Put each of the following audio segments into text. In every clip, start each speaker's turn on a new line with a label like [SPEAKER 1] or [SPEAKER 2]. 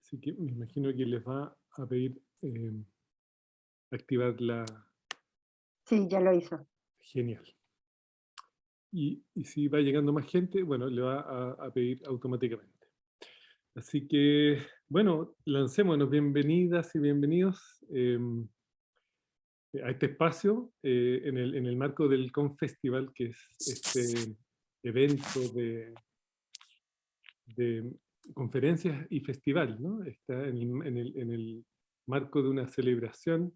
[SPEAKER 1] Así que me imagino que les va a pedir activar la...
[SPEAKER 2] Sí, ya lo hizo.
[SPEAKER 1] Genial. Y si va llegando más gente, bueno, le va a pedir automáticamente. Así que, bueno, lancémonos. Bienvenidas y bienvenidos a este espacio en el marco del Confestival, que es este evento de conferencias y festival, ¿no? Está en el marco de una celebración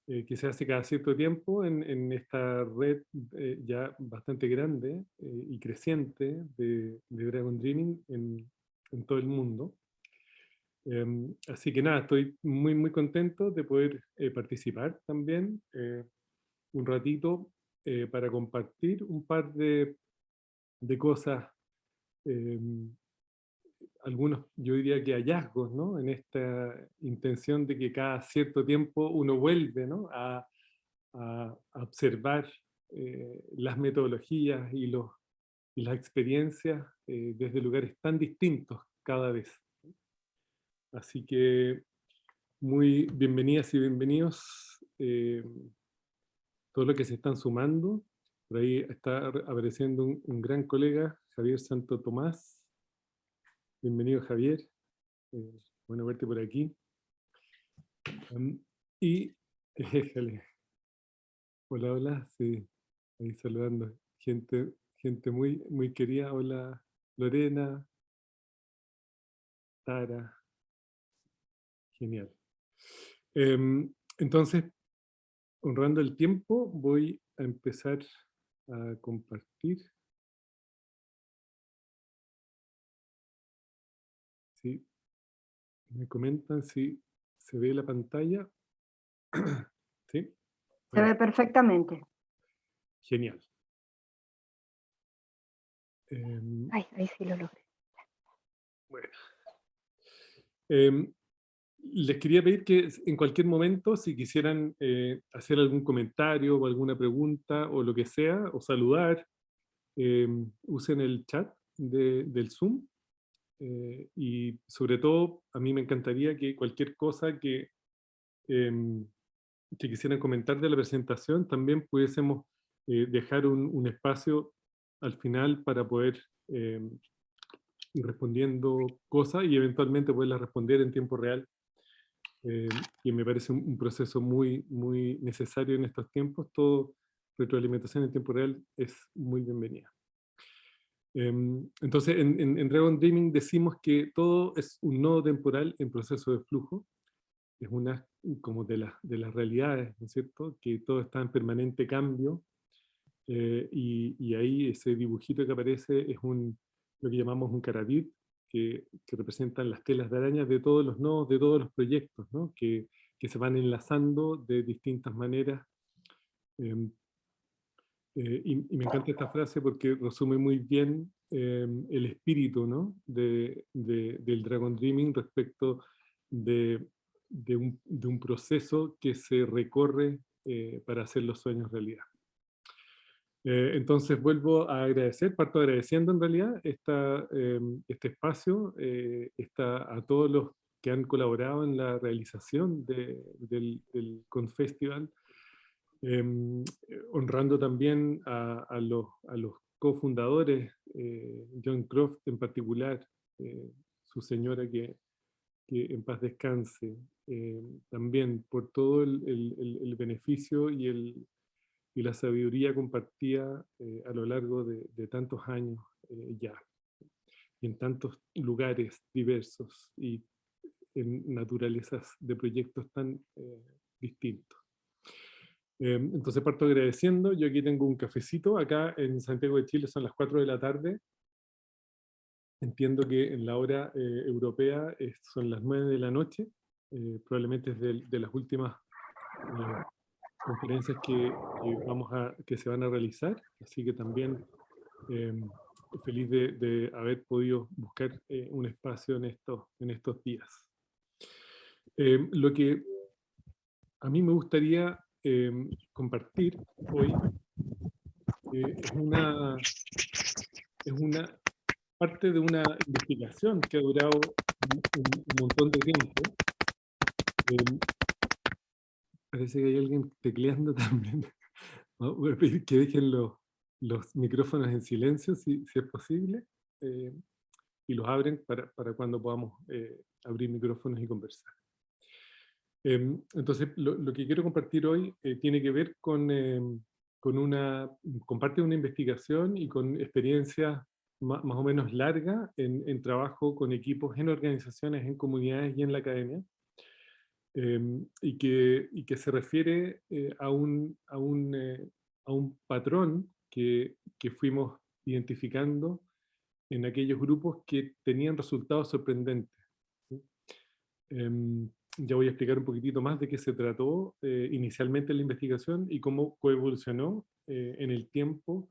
[SPEAKER 1] que se hace cada cierto tiempo en esta red ya bastante grande y creciente de Dragon Dreaming en todo el mundo. Así que nada, estoy muy, muy contento de poder participar también un ratito para compartir un par de cosas, algunos, yo diría que hallazgos, ¿no? En esta intención de que cada cierto tiempo uno vuelve, ¿no? a observar las metodologías y las experiencias desde lugares tan distintos cada vez. Así que muy bienvenidas y bienvenidos todos los que se están sumando. Por ahí está apareciendo un gran colega, Javier Santo Tomás. Bienvenido, Javier. Bueno verte por aquí. Y, déjale. Hola, hola, sí, ahí saludando. Gente muy, muy querida. Hola, Lorena, Tara. Genial. Entonces, honrando el tiempo, voy a empezar a compartir. Sí, me comentan si se ve la pantalla. ¿Sí?
[SPEAKER 2] Se
[SPEAKER 1] Bueno,
[SPEAKER 2] ve perfectamente.
[SPEAKER 1] genial.
[SPEAKER 2] Ay, ahí sí lo logré.
[SPEAKER 1] Bueno. Les quería pedir que en cualquier momento, si quisieran hacer algún comentario o alguna pregunta o lo que sea, o saludar, usen el chat del Zoom. Y sobre todo, a mí me encantaría que cualquier cosa que quisieran comentar de la presentación, también pudiésemos dejar un espacio al final para poder ir respondiendo cosas y eventualmente poderlas responder en tiempo real. Y me parece un proceso muy, muy necesario en estos tiempos. Todo retroalimentación en tiempo real es muy bienvenida. Entonces, en Dragon Dreaming decimos que todo es un nodo temporal en proceso de flujo. Es una como de las realidades, ¿no es cierto? Que todo está en permanente cambio. Y ahí ese dibujito que aparece es lo que llamamos un caravit, que representan las telas de araña de todos los nodos, de todos los proyectos, ¿no? que se van enlazando de distintas maneras. Y me encanta esta frase porque resume muy bien el espíritu, ¿no? del Dragon Dreaming respecto de un proceso que se recorre para hacer los sueños realidad. Entonces vuelvo a agradecer, parto agradeciendo en realidad este espacio, a todos los que han colaborado en la realización del Confestival, honrando también a los cofundadores, John Croft en particular, su señora que en paz descanse, también por todo el beneficio y la sabiduría compartida a lo largo de tantos años ya, y en tantos lugares diversos y en naturalezas de proyectos tan distintos. Entonces parto agradeciendo. Yo aquí tengo un cafecito. Acá en Santiago de Chile son las 4 de la tarde. Entiendo que en la hora europea son las 9 de la noche. Probablemente es de las últimas conferencias que se van a realizar. Así que también feliz de haber podido buscar un espacio en estos días. Lo que a mí me gustaría compartir hoy es una parte de una investigación que ha durado un montón de tiempo. Em, Parece que hay alguien tecleando también. Voy a pedir que dejen los micrófonos en silencio, si es posible, eh, y los abren para cuando podamos abrir micrófonos y conversar. Entonces, lo que quiero compartir hoy tiene que ver con parte de una investigación y con experiencias más o menos largas en trabajo con equipos en organizaciones, en comunidades y en la academia, y que se refiere a un patrón que fuimos identificando en aquellos grupos que tenían resultados sorprendentes, ¿sí? Ya voy a explicar un poquitito más de qué se trató inicialmente la investigación y cómo coevolucionó en el tiempo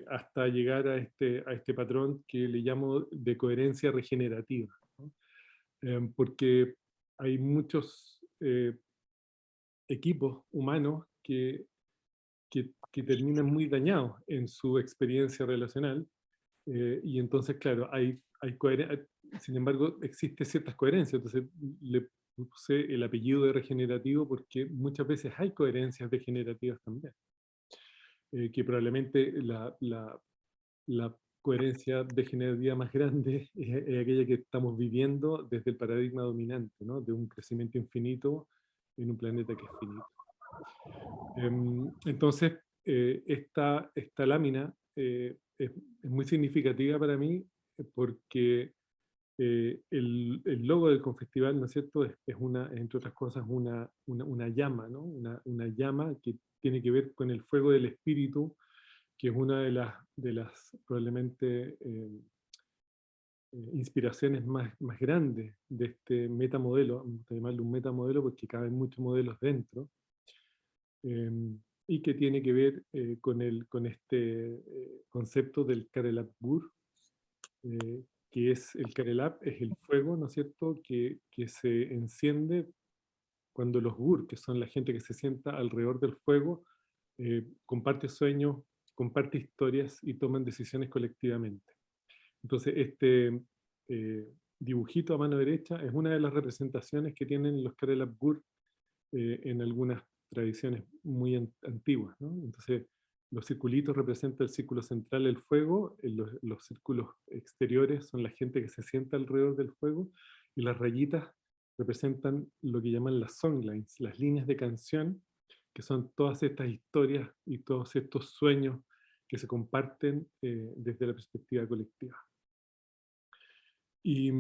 [SPEAKER 1] hasta llegar a este patrón que le llamo de coherencia regenerativa, ¿no? Porque hay muchos equipos humanos que terminan muy dañados en su experiencia relacional, y entonces, claro, sin embargo, existe ciertas coherencias, entonces le puse el apellido de regenerativo porque muchas veces hay coherencias degenerativas también, que probablemente la coherencia degenerativa más grande es aquella que estamos viviendo desde el paradigma dominante, ¿no? De un crecimiento infinito en un planeta que es finito. Entonces, esta lámina es muy significativa para mí porque el logo del Confestival, ¿no es cierto?, entre otras cosas, una llama, ¿no? Una llama que tiene que ver con el fuego del espíritu, que es una de las probablemente inspiraciones más grandes de este metamodelo, vamos a llamarlo un metamodelo porque caben muchos modelos dentro, eh, y que tiene que ver con este concepto del Karelap Gur, que es el Karelap, es el fuego, ¿no es cierto?, que se enciende cuando los Gur, que son la gente que se sienta alrededor del fuego, comparte sueños, comparte historias y toman decisiones colectivamente. Entonces, este dibujito a mano derecha es una de las representaciones que tienen los Karelap Gur en algunas tradiciones muy antiguas, ¿no? Entonces, los circulitos representan el círculo central, el fuego, los círculos exteriores son la gente que se sienta alrededor del fuego, y las rayitas representan lo que llaman las songlines, las líneas de canción, que son todas estas historias y todos estos sueños que se comparten desde la perspectiva colectiva. Y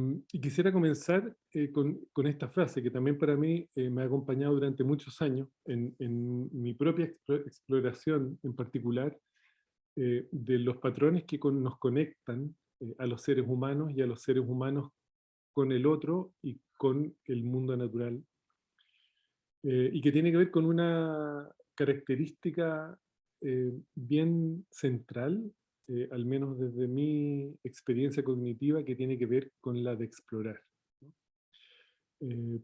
[SPEAKER 1] quisiera comenzar con esta frase que también para mí me ha acompañado durante muchos años en mi propia exploración en particular de los patrones que nos conectan a los seres humanos y a los seres humanos con el otro y con el mundo natural, y que tiene que ver con una característica bien central, al menos desde mi experiencia cognitiva, que tiene que ver con la de explorar, ¿no?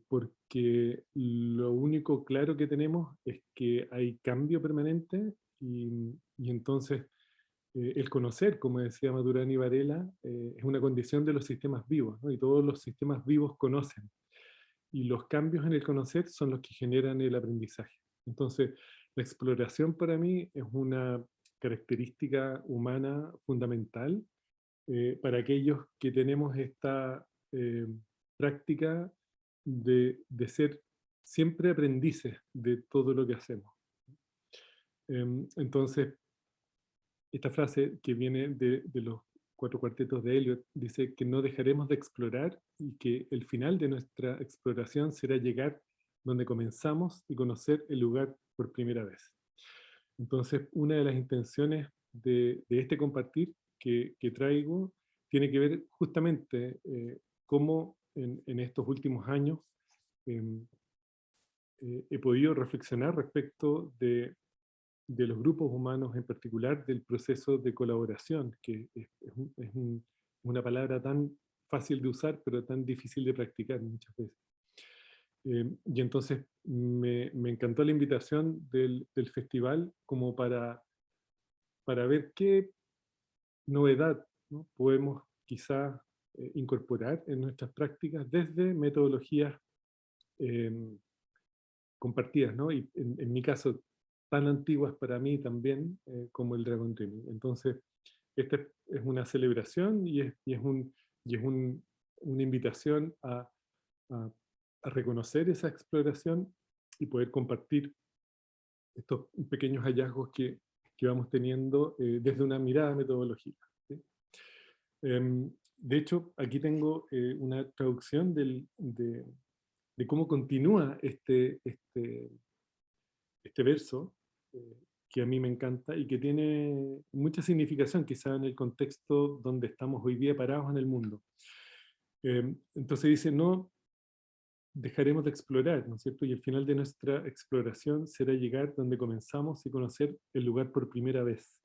[SPEAKER 1] Porque lo único claro que tenemos es que hay cambio permanente y entonces el conocer, como decía Maturana y Varela, es una condición de los sistemas vivos, ¿no? Y todos los sistemas vivos conocen. Y los cambios en el conocer son los que generan el aprendizaje. Entonces, la exploración para mí es una característica humana fundamental para aquellos que tenemos esta práctica de ser siempre aprendices de todo lo que hacemos. Entonces, esta frase que viene de los cuatro cuartetos de Eliot dice que no dejaremos de explorar y que el final de nuestra exploración será llegar donde comenzamos y conocer el lugar por primera vez. Entonces, una de las intenciones de este compartir que traigo tiene que ver justamente cómo en estos últimos años em, he podido reflexionar respecto de los grupos humanos, en particular del proceso de colaboración, que una palabra tan fácil de usar, pero tan difícil de practicar muchas veces. Y entonces me encantó la invitación del festival como para ver qué novedad ¿no? Podemos quizás incorporar en nuestras prácticas desde metodologías compartidas, ¿no? Y en mi caso, tan antiguas para mí también como el Dragon Dreaming. Entonces, esta es una celebración y es una invitación a reconocer esa exploración y poder compartir estos pequeños hallazgos que vamos teniendo desde una mirada metodológica, ¿sí? De hecho, aquí tengo una traducción de cómo continúa este verso, que a mí me encanta y que tiene mucha significación quizá en el contexto donde estamos hoy día parados en el mundo. Entonces dice, no dejaremos de explorar, ¿no es cierto? Y el final de nuestra exploración será llegar donde comenzamos y conocer el lugar por primera vez.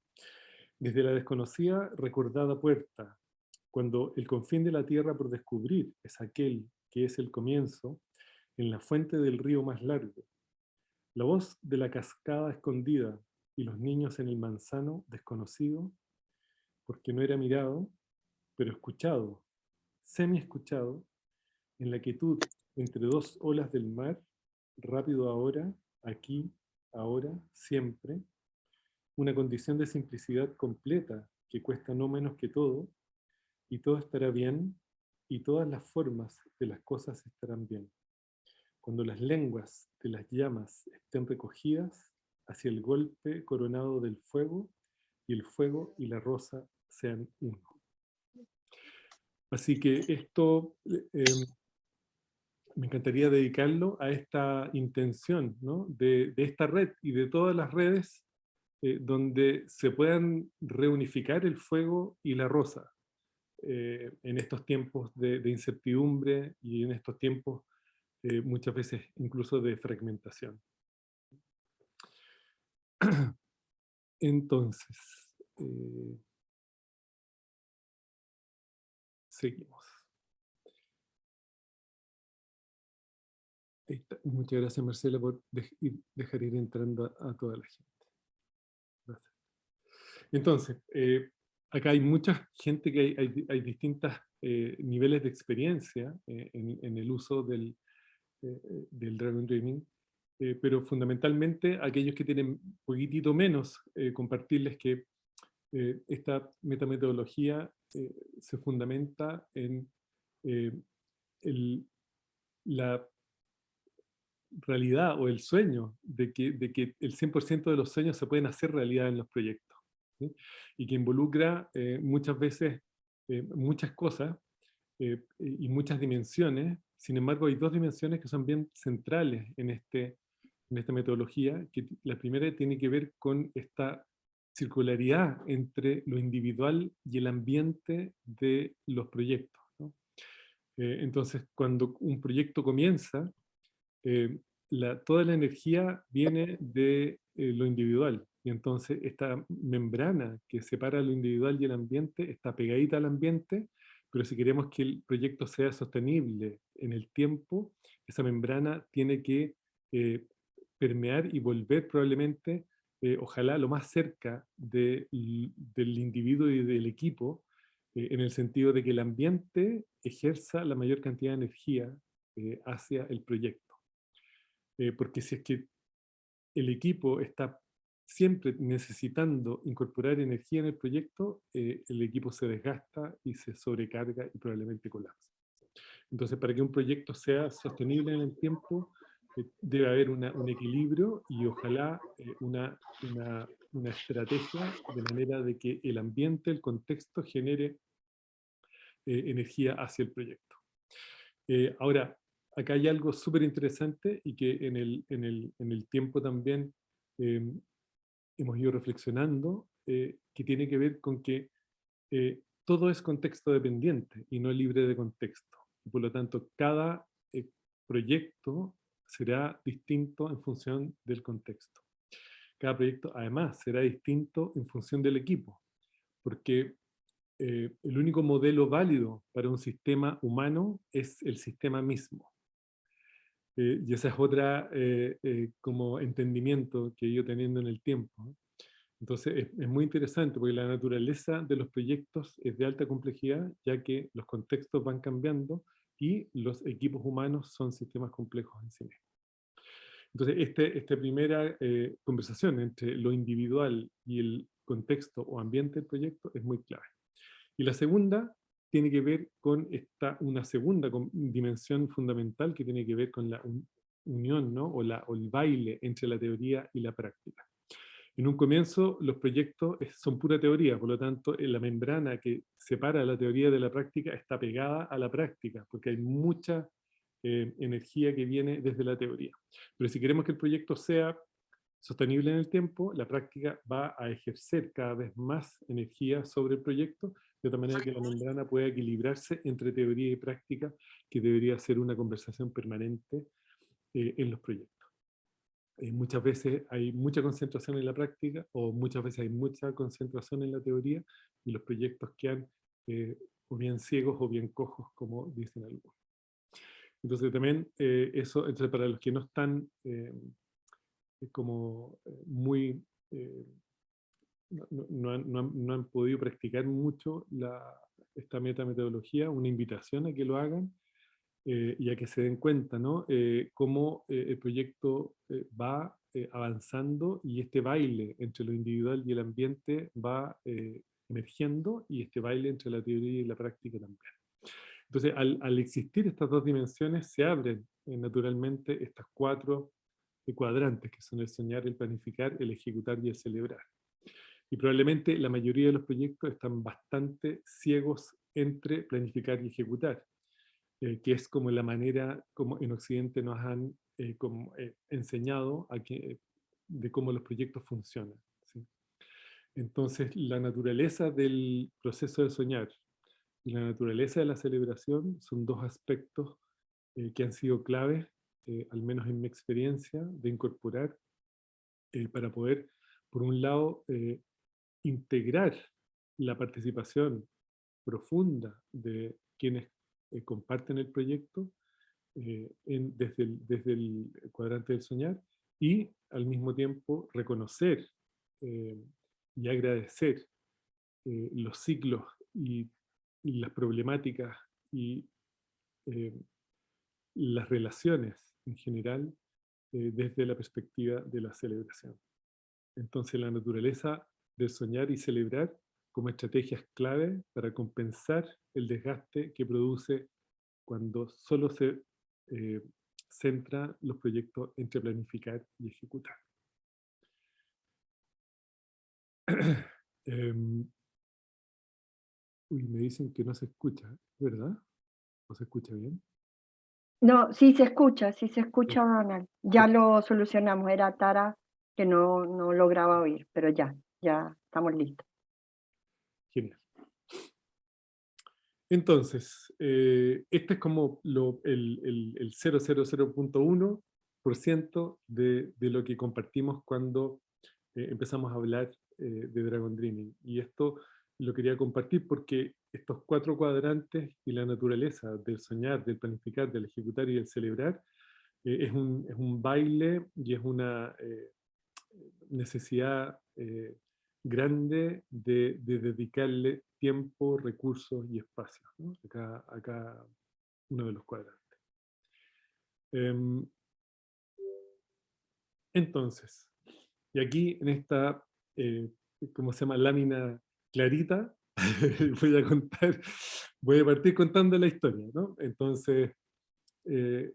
[SPEAKER 1] Desde la desconocida, recordada puerta, cuando el confín de la tierra por descubrir es aquel que es el comienzo, en la fuente del río más largo. La voz de la cascada escondida y los niños en el manzano desconocido, porque no era mirado, pero escuchado, semi-escuchado, en la quietud entre dos olas del mar, rápido ahora, aquí, ahora, siempre, una condición de simplicidad completa que cuesta no menos que todo, y todo estará bien, y todas las formas de las cosas estarán bien. Cuando las lenguas de las llamas estén recogidas hacia el golpe coronado del fuego, y el fuego y la rosa sean uno. Así que esto me encantaría dedicarlo a esta intención, ¿no? de esta red y de todas las redes donde se puedan reunificar el fuego y la rosa en estos tiempos de incertidumbre y en estos tiempos muchas veces incluso de fragmentación. Entonces, seguimos. Muchas gracias, Marcela, por dejar ir entrando a toda la gente. Gracias. Entonces, acá hay mucha gente que hay distintos niveles de experiencia en el uso del Dragon Dreaming, pero fundamentalmente aquellos que tienen un poquitito menos, compartirles que esta metametodología se fundamenta en la realidad o el sueño de que el 100% de los sueños se pueden hacer realidad en los proyectos, ¿sí? Y que involucra muchas veces muchas cosas y muchas dimensiones. Sin embargo, hay dos dimensiones que son bien centrales en esta metodología, que la primera tiene que ver con esta circularidad entre lo individual y el ambiente de los proyectos, ¿no? Entonces, cuando un proyecto comienza, toda la energía viene de lo individual, y entonces esta membrana que separa lo individual y el ambiente está pegadita al ambiente, pero si queremos que el proyecto sea sostenible en el tiempo, esa membrana tiene que permear y volver probablemente, ojalá lo más cerca del individuo y del equipo, en el sentido de que el ambiente ejerza la mayor cantidad de energía hacia el proyecto. Porque si es que el equipo está siempre necesitando incorporar energía en el proyecto, el equipo se desgasta y se sobrecarga y probablemente colapsa. Entonces, para que un proyecto sea sostenible en el tiempo, debe haber un equilibrio y ojalá una estrategia de manera de que el ambiente, el contexto genere energía hacia el proyecto. Ahora, acá hay algo súper interesante y que en el tiempo también hemos ido reflexionando, que tiene que ver con que todo es contexto dependiente y no libre de contexto. Y por lo tanto, cada proyecto será distinto en función del contexto. Cada proyecto, además, será distinto en función del equipo, porque el único modelo válido para un sistema humano es el sistema mismo. Y esa es otra como entendimiento que he ido teniendo en el tiempo, ¿no? Entonces es muy interesante porque la naturaleza de los proyectos es de alta complejidad, ya que los contextos van cambiando y los equipos humanos son sistemas complejos en sí mismos. Entonces, esta primera conversación entre lo individual y el contexto o ambiente del proyecto es muy clave. Y la segunda tiene que ver con una segunda dimensión fundamental que tiene que ver con la unión, ¿no? O el baile entre la teoría y la práctica. En un comienzo, los proyectos son pura teoría, por lo tanto, la membrana que separa la teoría de la práctica está pegada a la práctica, porque hay mucha energía que viene desde la teoría. Pero si queremos que el proyecto sea sostenible en el tiempo, la práctica va a ejercer cada vez más energía sobre el proyecto, de tal manera que la membrana pueda equilibrarse entre teoría y práctica, que debería ser una conversación permanente en los proyectos. Muchas veces hay mucha concentración en la práctica o muchas veces hay mucha concentración en la teoría y los proyectos quedan o bien ciegos o bien cojos, como dicen algunos. Entonces también eso, entonces para los que no están como muy, no han podido practicar mucho esta metametodología, una invitación a que lo hagan y a que se den cuenta, ¿no? Cómo el proyecto va avanzando y este baile entre lo individual y el ambiente va emergiendo y este baile entre la teoría y la práctica también. Entonces, al existir estas dos dimensiones, se abren naturalmente estas cuatro cuadrantes, que son el soñar, el planificar, el ejecutar y el celebrar. Y probablemente la mayoría de los proyectos están bastante ciegos entre planificar y ejecutar, que es como la manera como en Occidente nos han enseñado de cómo los proyectos funcionan, ¿sí? Entonces, la naturaleza del proceso de soñar y la naturaleza de la celebración son dos aspectos que han sido claves, al menos en mi experiencia, de incorporar para poder, por un lado, integrar la participación profunda de quienes comparten el proyecto desde el cuadrante del soñar y al mismo tiempo reconocer eh, y agradecer los ciclos y las problemáticas y eh, las relaciones en general desde la perspectiva de la celebración. Entonces la naturaleza del soñar y celebrar como estrategias clave para compensar el desgaste que produce cuando solo se eh, centra los proyectos entre planificar y ejecutar. Me dicen que no se escucha, ¿verdad? ¿O se escucha bien?
[SPEAKER 2] No, sí se escucha, Ronald. Ya lo solucionamos, era Tara que no lograba oír, pero ya estamos listos.
[SPEAKER 1] Genial. Entonces, este es como el 000.1% de lo que compartimos cuando empezamos a hablar de Dragon Dreaming. Y esto lo quería compartir porque estos cuatro cuadrantes y la naturaleza del soñar, del planificar, del ejecutar y del celebrar es un baile y es una necesidad grande de dedicarle tiempo, recursos y espacio, ¿no? Acá uno de los cuadrantes. Entonces, y aquí en esta, ¿cómo se llama? Lámina clarita, voy a partir contando la historia, ¿no? Entonces, eh,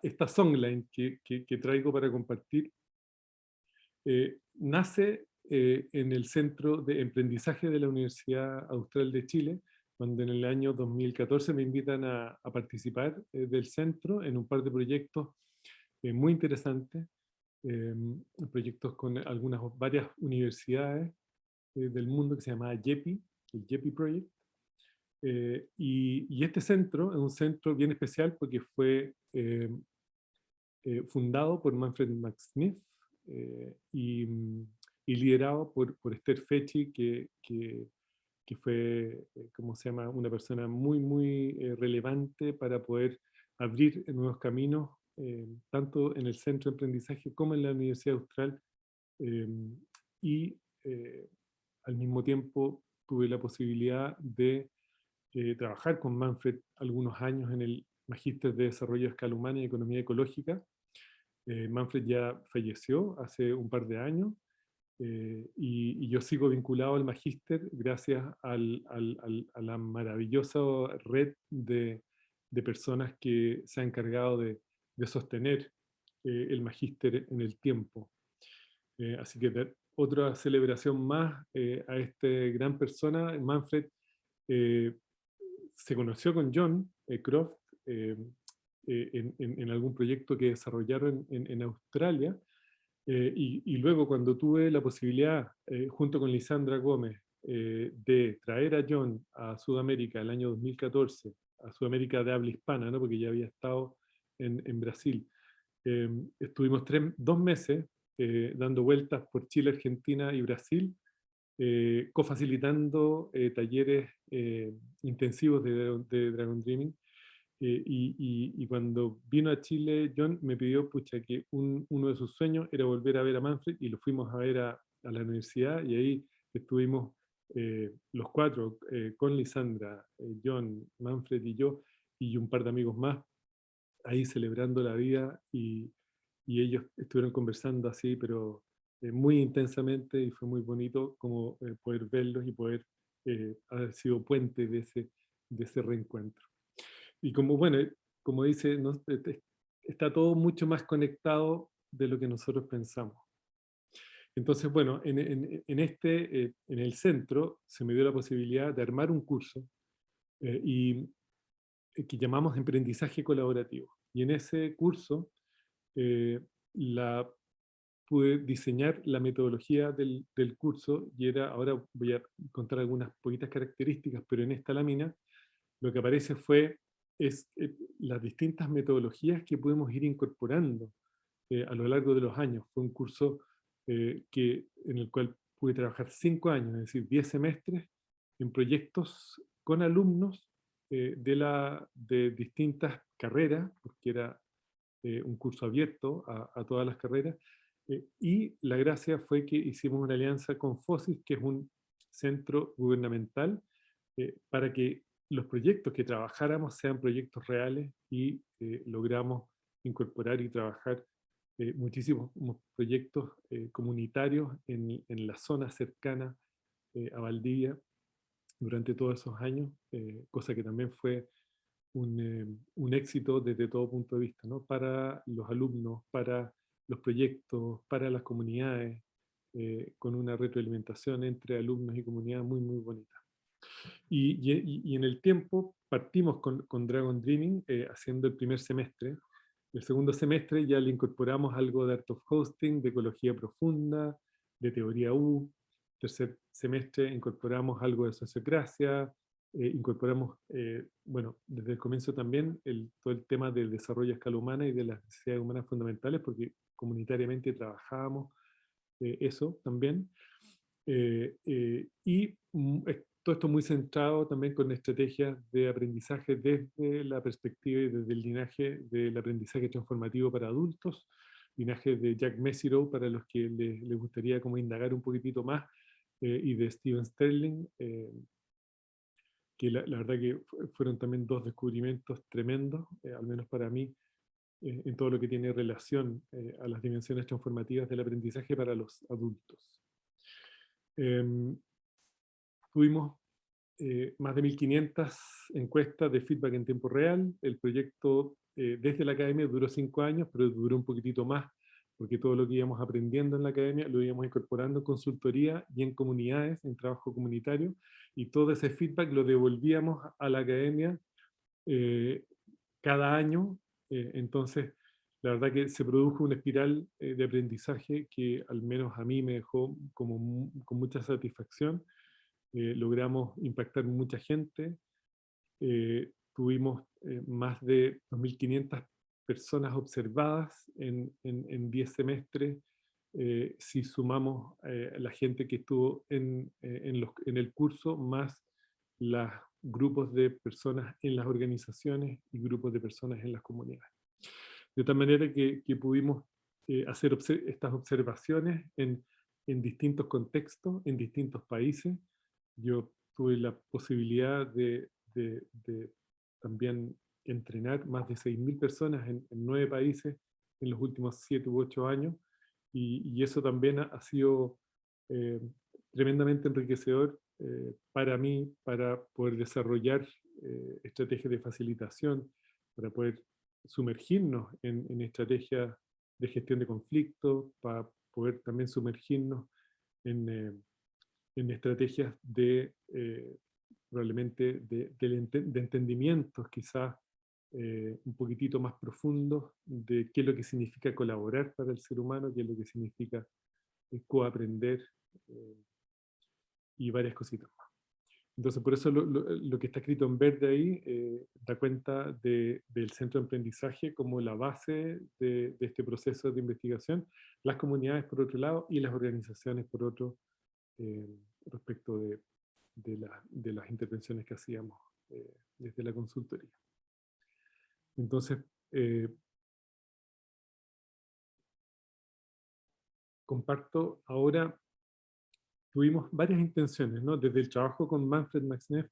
[SPEAKER 1] esta songline que traigo para compartir nace en el Centro de Emprendizaje de la Universidad Austral de Chile, cuando en el año 2014 me invitan a participar del centro en un par de proyectos muy interesantes, proyectos con varias universidades del mundo que se llamaba YEPI, el YEPI Project. Y este centro es un centro bien especial porque fue fundado por Manfred Max Smith y liderado por Esther Fechi, que fue, ¿cómo se llama?, una persona muy relevante para poder abrir nuevos caminos, tanto en el centro de aprendizaje como en la Universidad Austral, y al mismo tiempo tuve la posibilidad de trabajar con Manfred algunos años en el Magíster de Desarrollo a Escala Humana y Economía Ecológica. Manfred ya falleció hace un par de años, y yo sigo vinculado al Magíster gracias a la maravillosa red de personas que se han encargado de sostener el Magíster en el tiempo. Así que otra celebración más a esta gran persona. Manfred se conoció con John Croft en algún proyecto que desarrollaron en Australia, y luego cuando tuve la posibilidad, junto con Lisandra Gómez, de traer a John a Sudamérica el año 2014, a Sudamérica de habla hispana, ¿no? Porque ya había estado en Brasil, estuvimos 2 meses dando vueltas por Chile, Argentina y Brasil, cofacilitando talleres intensivos de Dragon Dreaming. Y cuando vino a Chile, John me pidió, pucha, que uno de sus sueños era volver a ver a Manfred, y lo fuimos a ver a la universidad, y ahí estuvimos los cuatro, con Lisandra, John, Manfred y yo, y un par de amigos más, ahí celebrando la vida, y ellos estuvieron conversando así, pero muy intensamente, y fue muy bonito como poder verlos y poder haber sido puente de ese reencuentro. Y como, bueno, como dice, ¿no? Está todo mucho más conectado de lo que nosotros pensamos. Entonces, bueno, en el centro se me dio la posibilidad de armar un curso que llamamos Emprendizaje Colaborativo. Y en ese curso eh, pude diseñar la metodología del curso, y ahora voy a contar algunas poquitas características, pero en esta lámina lo que aparece es las distintas metodologías que podemos ir incorporando a lo largo de los años. Fue un curso en el cual pude trabajar 5 años, es decir, 10 semestres, en proyectos con alumnos de distintas carreras, porque era un curso abierto a todas las carreras, y la gracia fue que hicimos una alianza con FOSIS, que es un centro gubernamental, para que los proyectos que trabajáramos sean proyectos reales, y logramos incorporar y trabajar muchísimos proyectos comunitarios en la zona cercana a Valdivia durante todos esos años, cosa que también fue un éxito desde todo punto de vista, ¿no? Para los alumnos, para los proyectos, para las comunidades, con una retroalimentación entre alumnos y comunidad muy, muy bonita. Y en el tiempo partimos con Dragon Dreaming, haciendo el primer semestre. El segundo semestre ya le incorporamos algo de Art of Hosting, de ecología profunda, de teoría U. Tercer semestre incorporamos algo de sociocracia, incorporamos, bueno, desde el comienzo también todo el tema del desarrollo a escala humana y de las necesidades humanas fundamentales, porque comunitariamente trabajábamos eso también. Todo esto muy centrado también con estrategias de aprendizaje desde la perspectiva y desde el linaje del aprendizaje transformativo para adultos, linaje de Jack Mesirow para los que les gustaría como indagar un poquitito más, y de Steven Sterling, que la verdad que fueron también dos descubrimientos tremendos, al menos para mí, en todo lo que tiene relación a las dimensiones transformativas del aprendizaje para los adultos. Tuvimos más de 1500 encuestas de feedback en tiempo real. El proyecto desde la academia duró 5 años, pero duró un poquitito más, porque todo lo que íbamos aprendiendo en la academia lo íbamos incorporando en consultoría y en comunidades, en trabajo comunitario, y todo ese feedback lo devolvíamos a la academia cada año. Entonces, la verdad que se produjo una espiral de aprendizaje que al menos a mí me dejó con mucha satisfacción. Logramos impactar mucha gente. Tuvimos más de 2500 personas observadas en 10 semestres. Si sumamos la gente que estuvo en el curso, más los grupos de personas en las organizaciones y grupos de personas en las comunidades. De tal manera que pudimos hacer estas observaciones en distintos contextos, en distintos países. Yo tuve la posibilidad de también entrenar más de 6.000 personas en 9 países en los últimos 7 u 8 años, y eso también ha sido tremendamente enriquecedor para mí, para poder desarrollar estrategias de facilitación, para poder sumergirnos en estrategias de gestión de conflictos, para poder también sumergirnos en estrategias de probablemente de entendimientos quizás un poquitito más profundos de qué es lo que significa colaborar para el ser humano, qué es lo que significa coaprender y varias cositas más. Entonces, por eso lo que está escrito en verde ahí da cuenta del centro de aprendizaje como la base de este proceso de investigación, las comunidades por otro lado y las organizaciones por otro, respecto de las intervenciones que hacíamos desde la consultoría. Entonces, comparto ahora, tuvimos varias intenciones, ¿no? Desde el trabajo con Manfred Max Neff,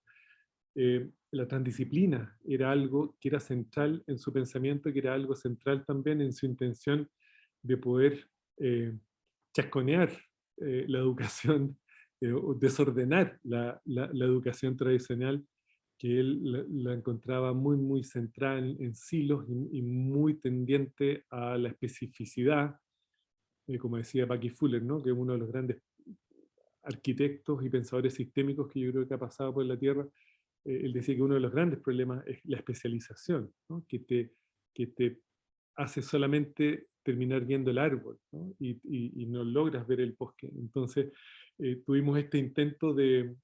[SPEAKER 1] la transdisciplina era algo que era central en su pensamiento, que era algo central también en su intención de poder chasconear la educación, o desordenar la educación tradicional, que él la encontraba muy, muy centrada en silos y muy tendiente a la especificidad, como decía Bucky Fuller, ¿no? Que es uno de los grandes arquitectos y pensadores sistémicos que yo creo que ha pasado por la Tierra. Él decía que uno de los grandes problemas es la especialización, ¿no? Que te hace solamente terminar viendo el árbol, ¿no? Y no logras ver el bosque. Entonces, tuvimos este intento de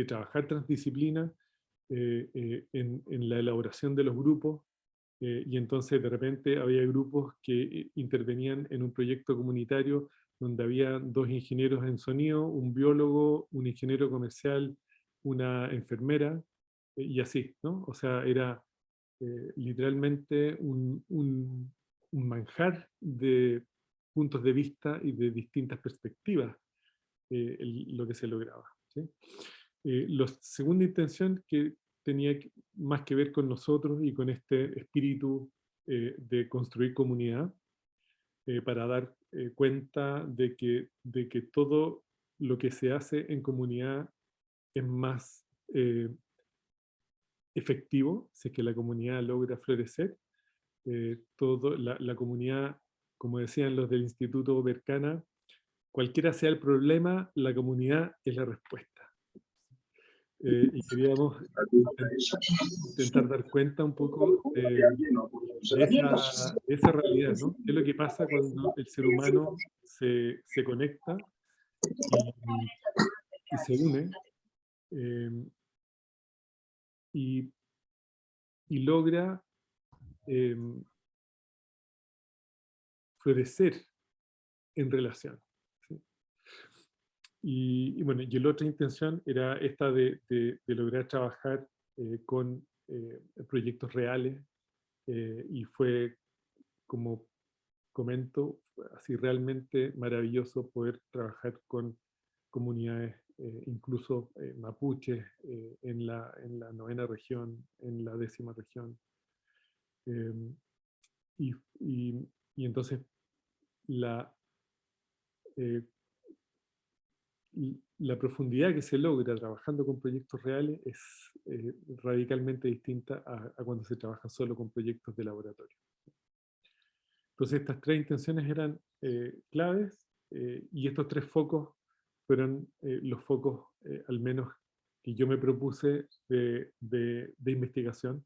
[SPEAKER 1] trabajar transdisciplina en la elaboración de los grupos, y entonces de repente había grupos que intervenían en un proyecto comunitario donde había 2 ingenieros en sonido, un biólogo, un ingeniero comercial, una enfermera, y así, ¿no? O sea, era literalmente un manjar de puntos de vista y de distintas perspectivas lo que se lograba, ¿sí? La segunda intención que tenía más que ver con nosotros y con este espíritu de construir comunidad, para dar cuenta de que todo lo que se hace en comunidad es más efectivo si es que la comunidad logra florecer. La comunidad, como decían los del Instituto Berkana, cualquiera sea el problema, la comunidad es la respuesta. Y queríamos intentar dar cuenta un poco de esa realidad, ¿no? ¿Qué es lo que pasa cuando el ser humano se conecta y se une y logra florecer en relación? ¿Sí? Y bueno, y la otra intención era esta de lograr trabajar con proyectos reales, y fue, como comento, así realmente maravilloso poder trabajar con comunidades, incluso mapuches, en la 9ª región, en la 10ª región. Y, y entonces la, eh, la profundidad que se logra trabajando con proyectos reales es radicalmente distinta a cuando se trabaja solo con proyectos de laboratorio. Entonces estas 3 intenciones eran claves, y estos 3 focos fueron los focos, al menos que yo me propuse de investigación,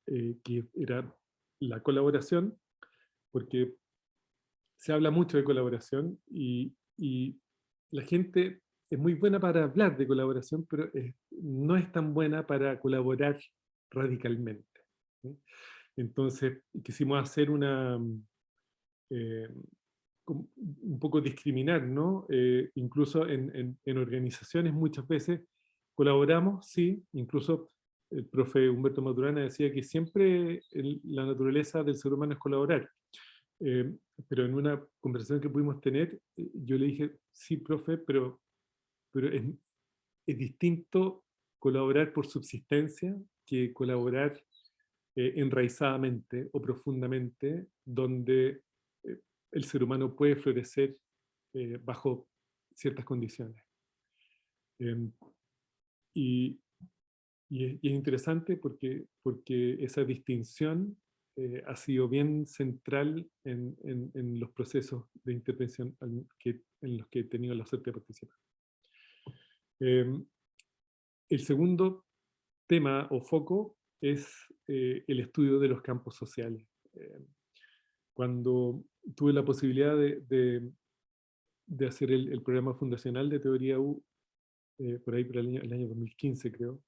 [SPEAKER 1] que era la colaboración, porque se habla mucho de colaboración y la gente es muy buena para hablar de colaboración, pero no es tan buena para colaborar radicalmente, ¿sí? Entonces quisimos hacer un poco discriminar, ¿no? Incluso en organizaciones muchas veces colaboramos, sí, incluso el profe Humberto Maturana decía que siempre la naturaleza del ser humano es colaborar. pero en una conversación que pudimos tener, yo le dije, sí, profe, pero es distinto colaborar por subsistencia que colaborar enraizadamente o profundamente, donde el ser humano puede florecer bajo ciertas condiciones. Eh, y, y es interesante porque esa distinción ha sido bien central en los procesos de intervención en los que he tenido la suerte de participar. El segundo tema o foco es el estudio de los campos sociales. Cuando tuve la posibilidad de hacer el programa fundacional de Teoría U, por ahí por el año 2015 creo,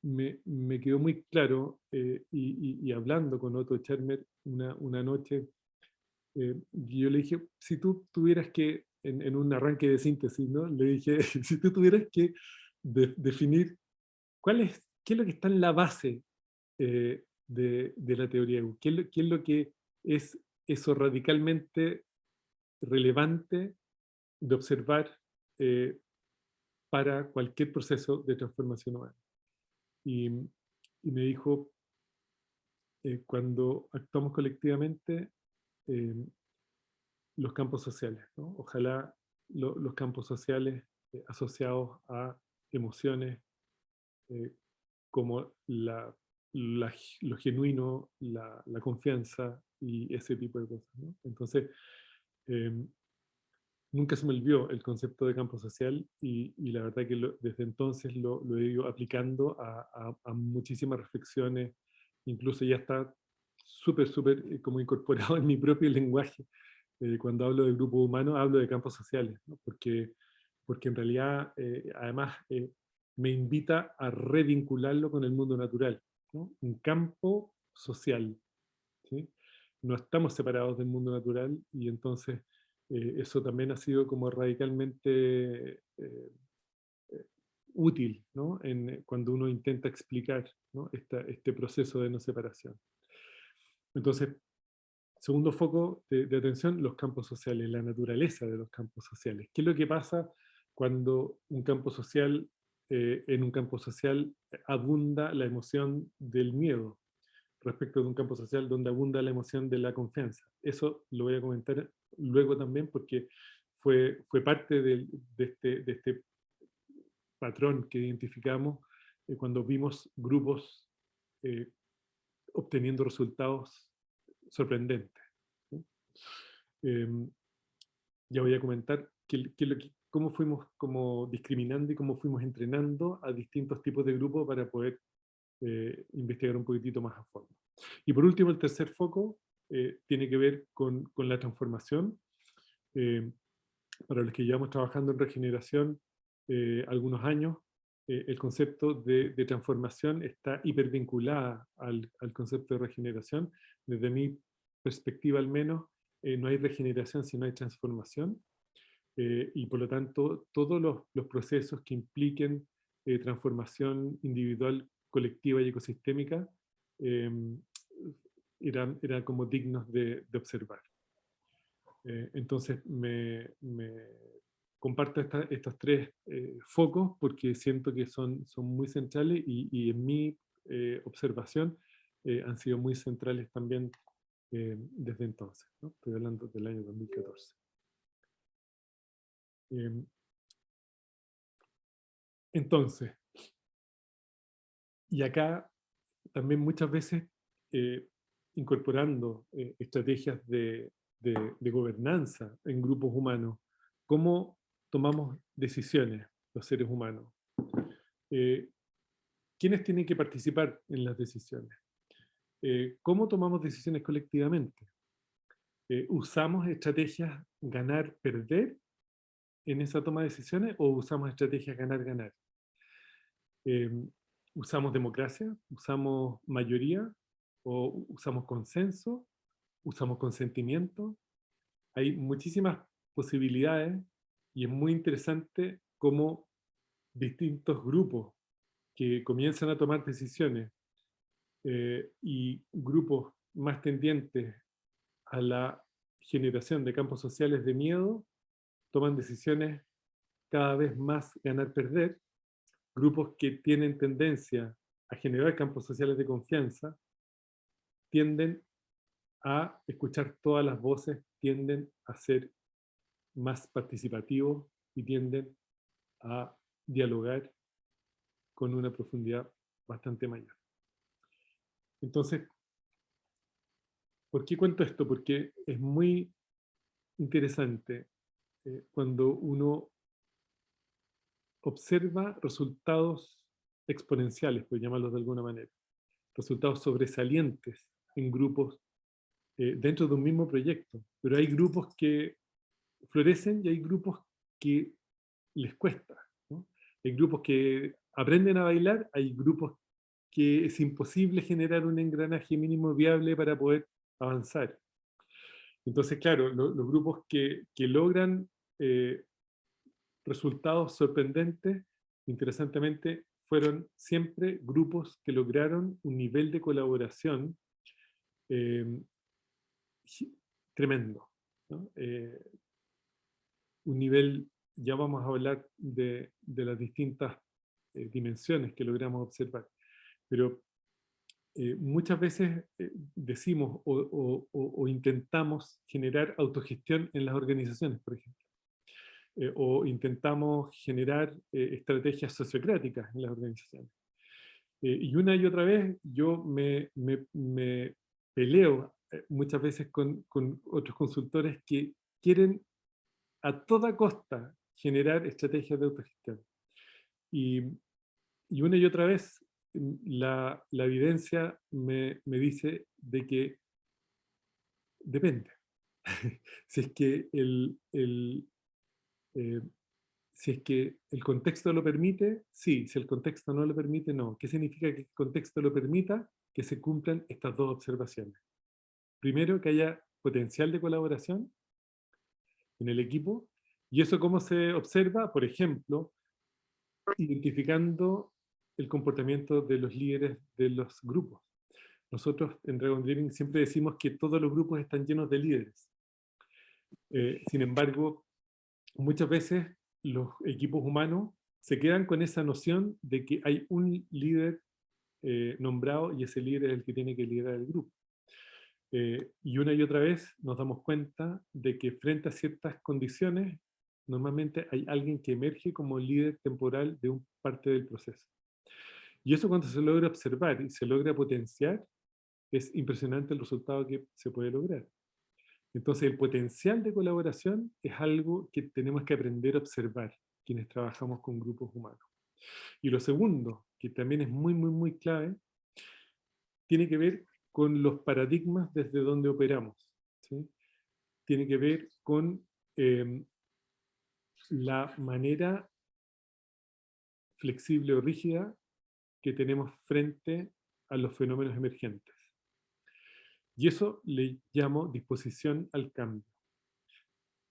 [SPEAKER 1] me quedó muy claro, y hablando con Otto Schermer una noche, yo le dije, si tú tuvieras que, en un arranque de síntesis, ¿no? Le dije, si tú tuvieras que definir qué es lo que está en la base de la teoría U, qué es lo que es eso radicalmente relevante de observar para cualquier proceso de transformación humana. Y, y me dijo, cuando actuamos colectivamente, eh, los campos sociales, ¿no? Ojalá los campos sociales asociados a emociones eh, como lo genuino, la confianza y ese tipo de cosas, ¿no? Entonces, eh, nunca se me olvidó el concepto de campo social y la verdad que desde entonces lo he ido aplicando a muchísimas reflexiones, incluso ya está súper como incorporado en mi propio lenguaje. Cuando hablo de grupo humano hablo de campos sociales, ¿no? Porque en realidad además me invita a revincularlo con el mundo natural, ¿no? Un campo social, ¿sí? No estamos separados del mundo natural y entonces eso también ha sido como radicalmente útil, ¿no? Cuando uno intenta explicar, ¿no? Este proceso de no separación. Entonces, segundo foco de atención, los campos sociales, la naturaleza de los campos sociales. ¿Qué es lo que pasa cuando un campo social, en un campo social abunda la emoción del miedo, respecto de un campo social donde abunda la emoción de la confianza? Eso lo voy a comentar luego también porque fue parte de este patrón que identificamos cuando vimos grupos eh, obteniendo resultados sorprendentes, ¿sí? Eh, ya voy a comentar cómo fuimos como discriminando y cómo fuimos entrenando a distintos tipos de grupos para poder investigar un poquitito más a fondo. Y por último, el tercer foco tiene que ver con la transformación. Eh, para los que llevamos trabajando en regeneración algunos años, el concepto de transformación está hipervinculada al concepto de regeneración. Desde mi perspectiva al menos, no hay regeneración si no hay transformación. Y por lo tanto, todos los procesos que impliquen transformación individual, colectiva y ecosistémica eh, eran como dignos de observar. Entonces, me comparto estos tres focos porque siento que son muy centrales y en mi observación han sido muy centrales también desde entonces, ¿no? Estoy hablando del año 2014. Entonces, y acá también muchas veces eh, incorporando estrategias de gobernanza en grupos humanos, cómo tomamos decisiones los seres humanos, eh, quiénes tienen que participar en las decisiones, cómo tomamos decisiones colectivamente, usamos estrategias ganar-perder en esa toma de decisiones o usamos estrategias ganar-ganar. Eh, ¿Usamos democracia? ¿Usamos mayoría? ¿O usamos consenso? ¿Usamos consentimiento? Hay muchísimas posibilidades y es muy interesante cómo distintos grupos que comienzan a tomar decisiones y grupos más tendientes a la generación de campos sociales de miedo, toman decisiones cada vez más ganar-perder. Grupos que tienen tendencia a generar campos sociales de confianza tienden a escuchar todas las voces, tienden a ser más participativos y tienden a dialogar con una profundidad bastante mayor. Entonces, ¿por qué cuento esto? Porque es muy interesante cuando uno observa resultados exponenciales, por llamarlos de alguna manera, resultados sobresalientes en grupos dentro de un mismo proyecto, pero hay grupos que florecen y hay grupos que les cuesta, ¿no? Hay grupos que aprenden a bailar, hay grupos que es imposible generar un engranaje mínimo viable para poder avanzar. Entonces, claro, los grupos que logran resultados sorprendentes, interesantemente, fueron siempre grupos que lograron un nivel de colaboración eh, tremendo, ¿no? Un nivel, ya vamos a hablar de las distintas dimensiones que logramos observar, pero muchas veces decimos o intentamos generar autogestión en las organizaciones, por ejemplo. O intentamos generar estrategias sociocráticas en las organizaciones. Y una y otra vez yo me peleo muchas veces con otros consultores que quieren a toda costa generar estrategias de autogestión. Y una y otra vez la evidencia me dice de que depende. Si es que eh, si es que el contexto lo permite, sí. Si el contexto no lo permite, no. ¿Qué significa que el contexto lo permita? Que se cumplan estas dos observaciones. Primero, que haya potencial de colaboración en el equipo. ¿Y eso cómo se observa? Por ejemplo, identificando el comportamiento de los líderes de los grupos. Nosotros en Dragon Dreaming siempre decimos que todos los grupos están llenos de líderes. Sin embargo, muchas veces los equipos humanos se quedan con esa noción de que hay un líder nombrado y ese líder es el que tiene que liderar el grupo. Y una y otra vez nos damos cuenta de que frente a ciertas condiciones, normalmente hay alguien que emerge como líder temporal de una parte del proceso. Y eso cuando se logra observar y se logra potenciar, es impresionante el resultado que se puede lograr. Entonces el potencial de colaboración es algo que tenemos que aprender a observar quienes trabajamos con grupos humanos. Y lo segundo, que también es muy clave, tiene que ver con los paradigmas desde donde operamos, ¿sí? Tiene que ver con la manera flexible o rígida que tenemos frente a los fenómenos emergentes. Y eso le llamo disposición al cambio.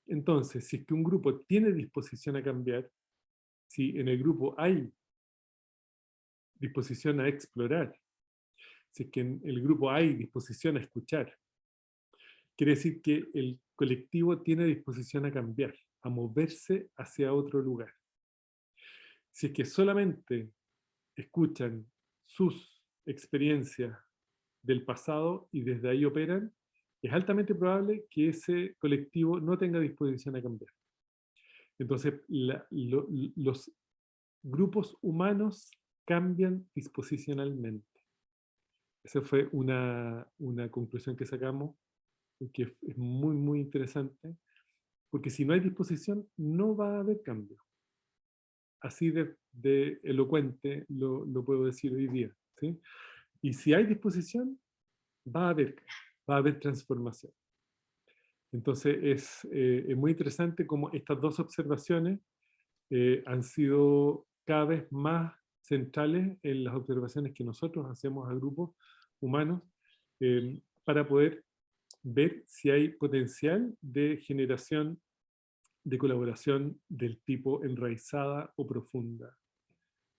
[SPEAKER 1] Entonces, si es que un grupo tiene disposición a cambiar, si en el grupo hay disposición a explorar, si es que en el grupo hay disposición a escuchar, quiere decir que el colectivo tiene disposición a cambiar, a moverse hacia otro lugar. Si es que solamente escuchan sus experiencias del pasado y desde ahí operan, es altamente probable que ese colectivo no tenga disposición a cambiar. Entonces, los grupos humanos cambian disposicionalmente. Esa fue una conclusión que sacamos, que es muy interesante, porque si no hay disposición, no va a haber cambio. Así de elocuente lo puedo decir hoy día, ¿sí? Y si hay disposición, va a haber transformación. Entonces es muy interesante cómo estas dos observaciones han sido cada vez más centrales en las observaciones que nosotros hacemos a grupos humanos para poder ver si hay potencial de generación de colaboración del tipo enraizada o profunda,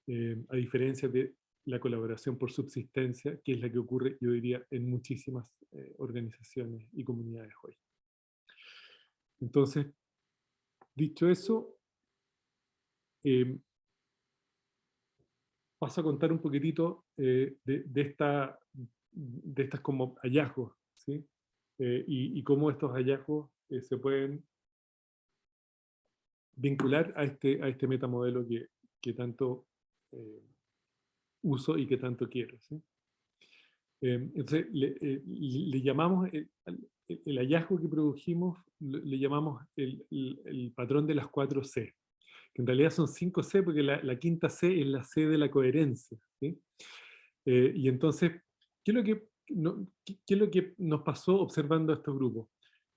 [SPEAKER 1] a diferencia de la colaboración por subsistencia, que es la que ocurre, yo diría, en muchísimas organizaciones y comunidades hoy. Entonces, dicho eso, paso a contar un poquitito de estas como hallazgos, ¿sí? Y cómo estos hallazgos se pueden vincular a este metamodelo que tanto uso y que tanto quiero, ¿sí? Entonces, le llamamos, el hallazgo que produjimos, le llamamos el patrón de las 4 C, que en realidad son 5 C, porque la quinta C es la C de la coherencia, ¿sí? Y entonces, ¿qué es lo que, qué es lo que nos pasó observando a estos grupos?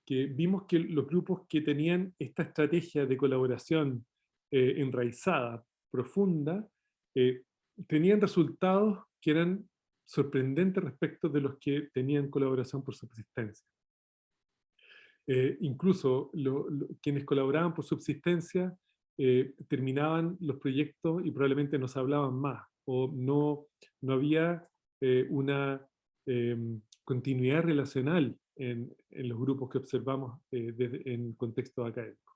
[SPEAKER 1] Que vimos que los grupos que tenían esta estrategia de colaboración enraizada, profunda, eh, tenían resultados que eran sorprendentes respecto de los que tenían colaboración por subsistencia. Incluso quienes colaboraban por subsistencia terminaban los proyectos y probablemente nos hablaban más, o no había una continuidad relacional en los grupos que observamos en contexto académico.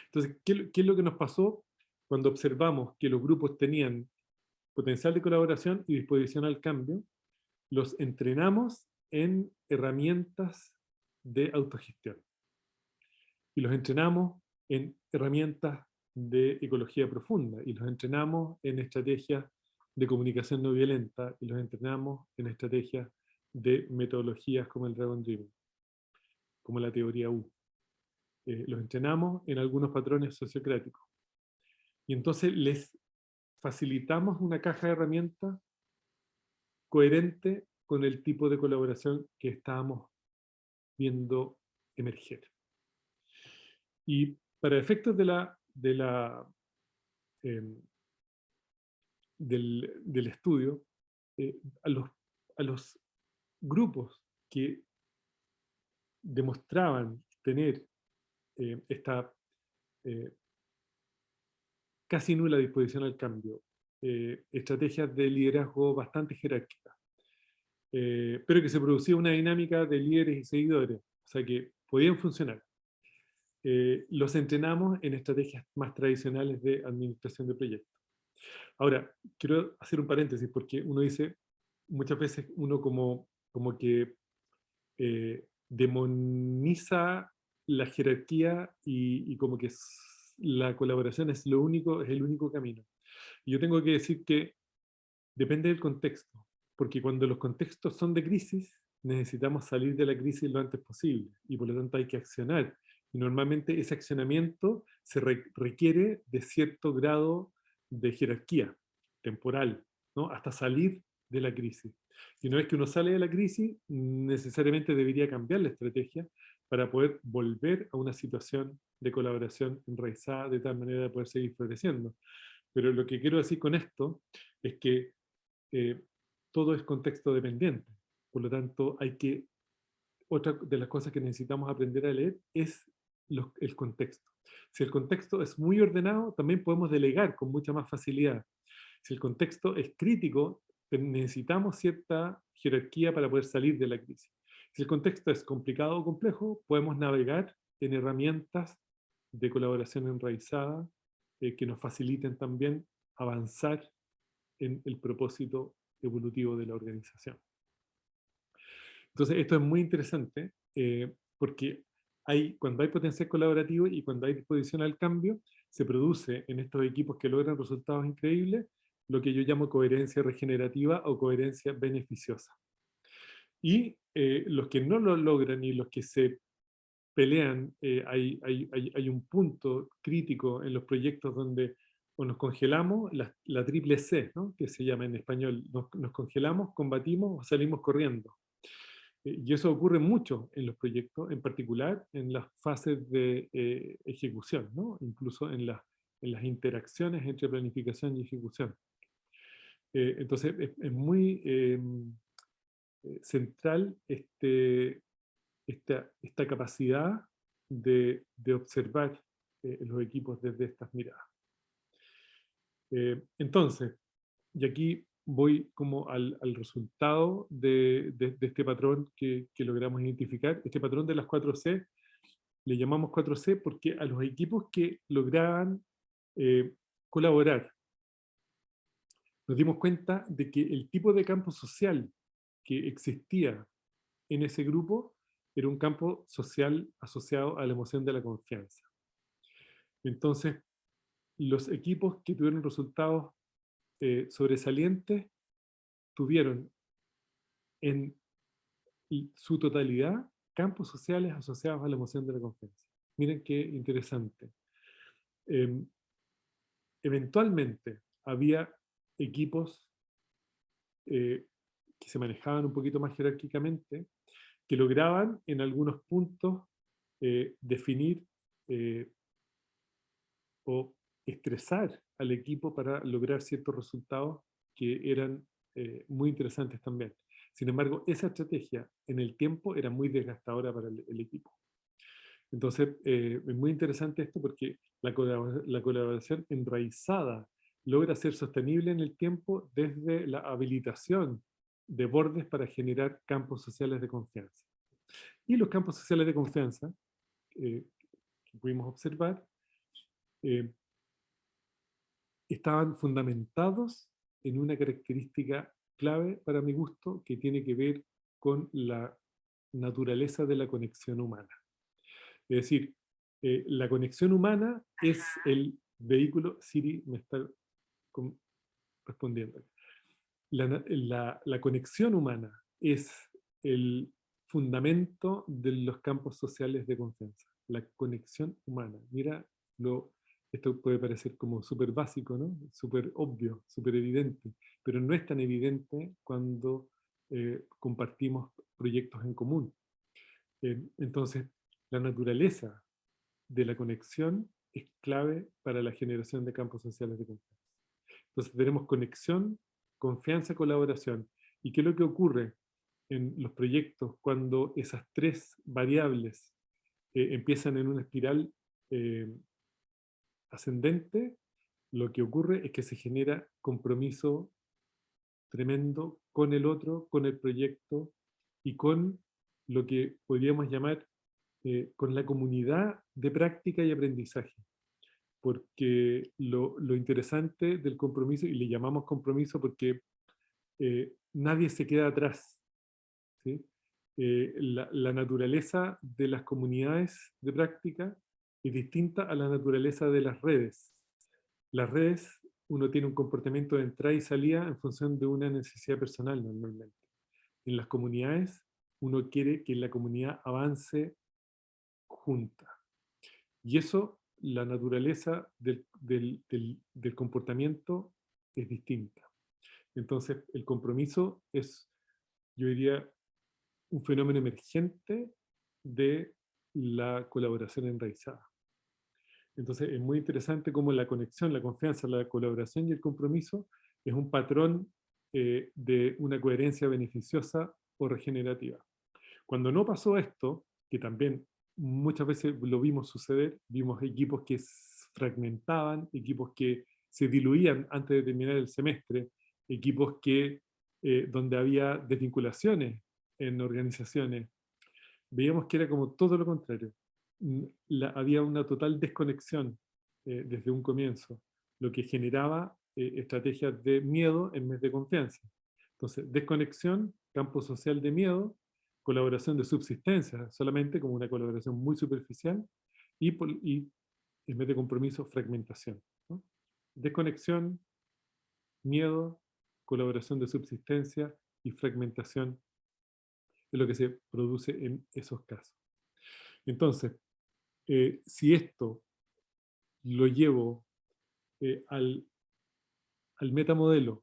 [SPEAKER 1] Entonces, ¿qué es lo que nos pasó cuando observamos que los grupos tenían potencial de colaboración y disposición al cambio? Los entrenamos en herramientas de autogestión. Y los entrenamos en herramientas de ecología profunda, y los entrenamos en estrategias de comunicación no violenta, y los entrenamos en estrategias de metodologías como el Dragon Dreaming, como la teoría U. Los entrenamos en algunos patrones sociocráticos. Y entonces les facilitamos una caja de herramientas coherente con el tipo de colaboración que estábamos viendo emerger. Y para efectos del estudio, a los grupos que demostraban tener esta casi nula disposición al cambio, estrategias de liderazgo bastante jerárquicas, pero que se producía una dinámica de líderes y seguidores, o sea que podían funcionar. Los entrenamos en estrategias más tradicionales de administración de proyectos. Ahora, quiero hacer un paréntesis porque uno dice, muchas veces uno como que demoniza la jerarquía y como que la colaboración es el único camino. Y yo tengo que decir que depende del contexto, porque cuando los contextos son de crisis, necesitamos salir de la crisis lo antes posible, y por lo tanto hay que accionar. Y normalmente ese accionamiento se requiere de cierto grado de jerarquía temporal, ¿no? Hasta salir de la crisis. Y una vez que uno sale de la crisis, necesariamente debería cambiar la estrategia para poder volver a una situación de colaboración enraizada de tal manera de poder seguir floreciendo. Pero lo que quiero decir con esto es que todo es contexto dependiente. Por lo tanto, otra de las cosas que necesitamos aprender a leer es el contexto. Si el contexto es muy ordenado, también podemos delegar con mucha más facilidad. Si el contexto es crítico, necesitamos cierta jerarquía para poder salir de la crisis. Si el contexto es complicado o complejo, podemos navegar en herramientas de colaboración enraizada que nos faciliten también avanzar en el propósito evolutivo de la organización. Entonces, esto es muy interesante porque cuando hay potencial colaborativo y cuando hay disposición al cambio, se produce en estos equipos que logran resultados increíbles lo que yo llamo coherencia regenerativa o coherencia beneficiosa. Y los que no lo logran y los que se pelean, hay un punto crítico en los proyectos donde o nos congelamos, la triple C, ¿no? Que se llama en español, nos congelamos, combatimos o salimos corriendo. Y eso ocurre mucho en los proyectos, en particular en las fases de ejecución, ¿no? Incluso en las interacciones entre planificación y ejecución. Entonces es muy central esta capacidad de observar los equipos desde estas miradas. Entonces, y aquí voy como al resultado de este patrón que logramos identificar. Este patrón de las 4C, le llamamos 4C porque a los equipos que lograban eh, colaborar, nos dimos cuenta de que el tipo de campo social que existía en ese grupo era un campo social asociado a la emoción de la confianza. Entonces, los equipos que tuvieron resultados sobresalientes tuvieron en su totalidad campos sociales asociados a la emoción de la confianza. Miren qué interesante. Eh, Eventualmente había equipos que se manejaban un poquito más jerárquicamente, que lograban en algunos puntos definir o estresar al equipo para lograr ciertos resultados que eran muy interesantes también. Sin embargo, esa estrategia en el tiempo era muy desgastadora para el equipo. Entonces, es muy interesante esto porque la colaboración enraizada logra ser sostenible en el tiempo desde la habilitación de bordes para generar campos sociales de confianza. Y los campos sociales de confianza, que pudimos observar, eh, estaban fundamentados en una característica clave para mi gusto que tiene que ver con la naturaleza de la conexión humana. Es decir, la conexión humana es el vehículo. Siri me está respondiendo. La conexión humana es el fundamento de los campos sociales de confianza. La conexión humana. Mira, esto puede parecer como súper básico, ¿no? Súper obvio, súper evidente, pero no es tan evidente cuando compartimos proyectos en común. Entonces, la naturaleza de la conexión es clave para la generación de campos sociales de confianza. Entonces tenemos conexión, confianza, colaboración. ¿Y qué es lo que ocurre en los proyectos cuando esas tres variables empiezan en una espiral eh, ascendente? Lo que ocurre es que se genera compromiso tremendo con el otro, con el proyecto y con lo que podríamos llamar con la comunidad de práctica y aprendizaje. Porque lo interesante del compromiso, y le llamamos compromiso porque nadie se queda atrás, ¿sí? La naturaleza de las comunidades de práctica es distinta a la naturaleza de las redes. Las redes, uno tiene un comportamiento de entrada y salida en función de una necesidad personal normalmente. En las comunidades, uno quiere que la comunidad avance junta. Y eso, la naturaleza del comportamiento es distinta. Entonces, el compromiso es, yo diría, un fenómeno emergente de la colaboración enraizada. Entonces, es muy interesante cómo la conexión, la confianza, la colaboración y el compromiso es un patrón de una coherencia beneficiosa o regenerativa. Cuando no pasó esto, que también muchas veces lo vimos suceder, vimos equipos que fragmentaban, equipos que se diluían antes de terminar el semestre, equipos donde había desvinculaciones en organizaciones, veíamos que era como todo lo contrario. Había una total desconexión desde un comienzo, lo que generaba estrategias de miedo en vez de confianza. Entonces, desconexión, campo social de miedo, colaboración de subsistencia, solamente como una colaboración muy superficial, y en vez de compromiso, fragmentación, ¿no? Desconexión, miedo, colaboración de subsistencia y fragmentación es lo que se produce en esos casos. Entonces, si esto lo llevo al metamodelo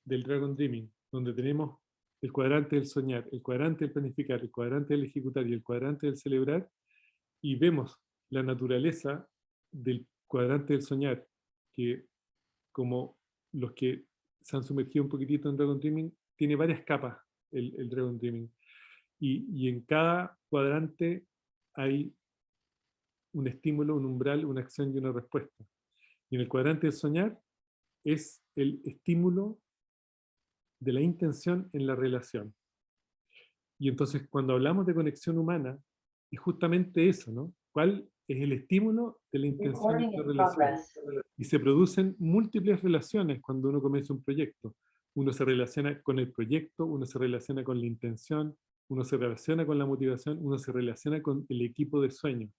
[SPEAKER 1] del Dragon Dreaming, donde tenemos el cuadrante del soñar, el cuadrante del planificar, el cuadrante del ejecutar y el cuadrante del celebrar, y vemos la naturaleza del cuadrante del soñar, que como los que se han sumergido un poquitito en Dragon Dreaming, tiene varias capas el Dragon Dreaming. Y en cada cuadrante hay un estímulo, un umbral, una acción y una respuesta. Y en el cuadrante del soñar es el estímulo de la intención en la relación. Y entonces cuando hablamos de conexión humana, es justamente eso, ¿no? ¿Cuál es el estímulo de la intención en la relación? Y se producen múltiples relaciones cuando uno comienza un proyecto. Uno se relaciona con el proyecto, uno se relaciona con la intención, uno se relaciona con la motivación, uno se relaciona con el equipo de sueño,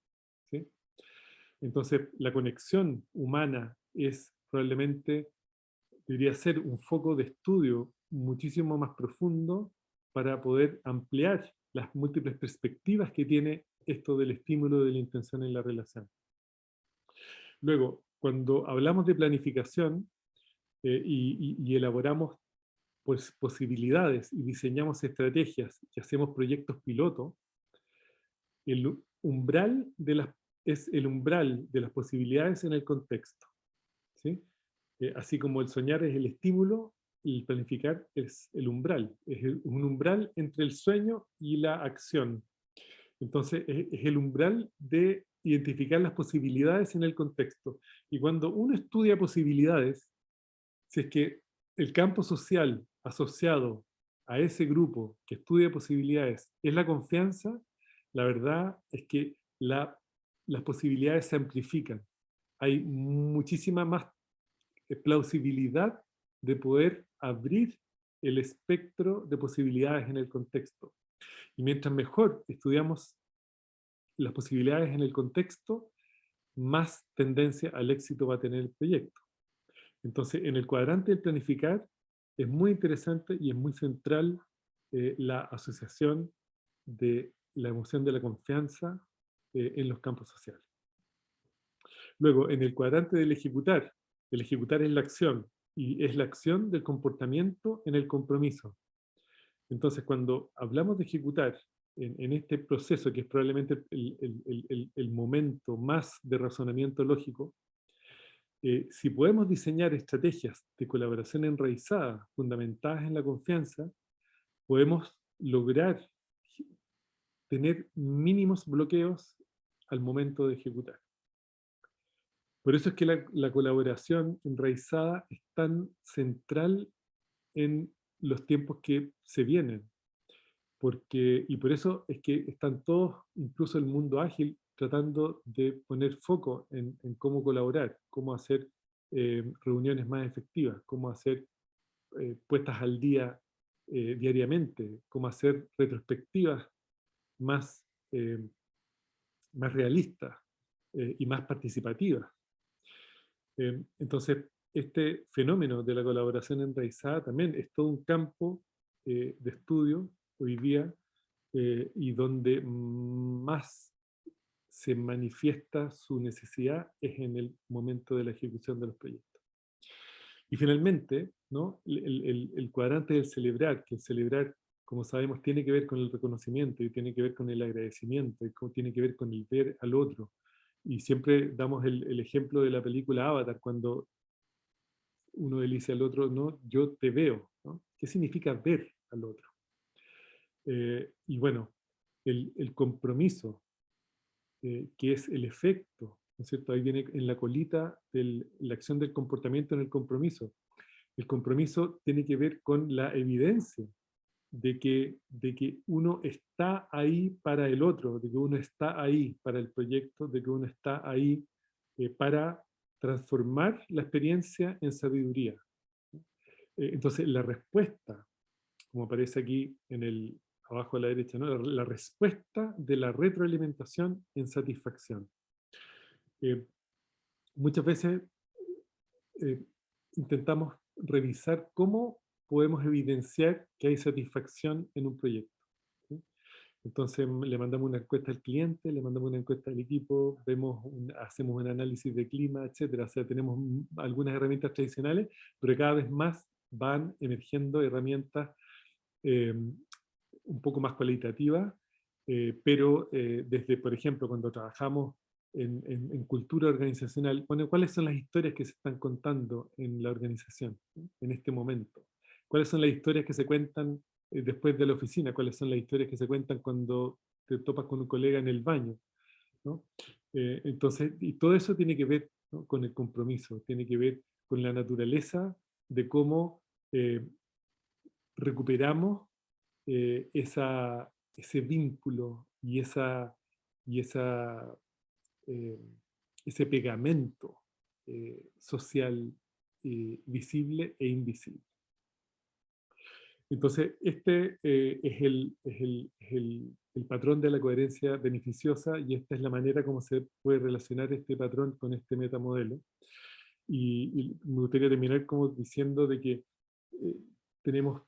[SPEAKER 1] ¿sí? Entonces, la conexión humana es probablemente, debería ser un foco de estudio muchísimo más profundo para poder ampliar las múltiples perspectivas que tiene esto del estímulo de la intención en la relación. Luego, cuando hablamos de planificación y elaboramos pues, posibilidades y diseñamos estrategias y hacemos proyectos piloto, el umbral de las, es el umbral de las posibilidades en el contexto, ¿sí? Así como el soñar es el estímulo, el planificar es el umbral, es un umbral entre el sueño y la acción. Entonces, es el umbral de identificar las posibilidades en el contexto. Y cuando uno estudia posibilidades, si es que el campo social asociado a ese grupo que estudia posibilidades es la confianza, la verdad es que las posibilidades se amplifican. Hay muchísima más plausibilidad de poder abrir el espectro de posibilidades en el contexto. Y mientras mejor estudiamos las posibilidades en el contexto, más tendencia al éxito va a tener el proyecto. Entonces, en el cuadrante del planificar es muy interesante y es muy central la asociación de la emoción de la confianza en los campos sociales. Luego, en el cuadrante del ejecutar, el ejecutar es la acción y es la acción del comportamiento en el compromiso. Entonces, cuando hablamos de ejecutar en este proceso, que es probablemente el momento más de razonamiento lógico, si podemos diseñar estrategias de colaboración enraizada, fundamentadas en la confianza, podemos lograr tener mínimos bloqueos al momento de ejecutar. Por eso es que la colaboración enraizada es tan central en los tiempos que se vienen. Y por eso es que están todos, incluso el mundo ágil, tratando de poner foco en cómo colaborar, cómo hacer reuniones más efectivas, cómo hacer puestas al día diariamente, cómo hacer retrospectivas más, eh, más realistas y más participativas. Entonces, este fenómeno de la colaboración enraizada también es todo un campo de estudio hoy día y donde más se manifiesta su necesidad es en el momento de la ejecución de los proyectos. Y finalmente, ¿no? el cuadrante del celebrar, que el celebrar, como sabemos, tiene que ver con el reconocimiento y tiene que ver con el agradecimiento y tiene que ver con el ver al otro. Y siempre damos el ejemplo de la película Avatar, cuando uno le dice al otro, no, yo te veo, ¿no? ¿Qué significa ver al otro? Y bueno, el compromiso, que es el efecto, ¿no es cierto? Ahí viene en la colita la acción del comportamiento en el compromiso. El compromiso tiene que ver con la evidencia de que uno está ahí para el otro, de que uno está ahí para el proyecto, de que uno está ahí para transformar la experiencia en sabiduría. Entonces, la respuesta, como aparece aquí abajo a la derecha, ¿no? La respuesta de la retroalimentación en satisfacción. Muchas veces eh, intentamos revisar cómo podemos evidenciar que hay satisfacción en un proyecto, ¿sí? Entonces le mandamos una encuesta al cliente, le mandamos una encuesta al equipo, hacemos un análisis de clima, etc. O sea, tenemos algunas herramientas tradicionales, pero cada vez más van emergiendo herramientas un poco más cualitativas, pero desde, por ejemplo, cuando trabajamos en cultura organizacional, bueno, ¿cuáles son las historias que se están contando en la organización, ¿no? En este momento? ¿Cuáles son las historias que se cuentan después de la oficina? ¿Cuáles son las historias que se cuentan cuando te topas con un colega en el baño, ¿no? Entonces, y todo eso tiene que ver, ¿no? Con el compromiso, tiene que ver con la naturaleza de cómo recuperamos ese vínculo y eh, ese pegamento social visible e invisible. Entonces, este es el patrón de la coherencia beneficiosa, y esta es la manera como se puede relacionar este patrón con este metamodelo. Y me gustaría terminar como diciendo de que tenemos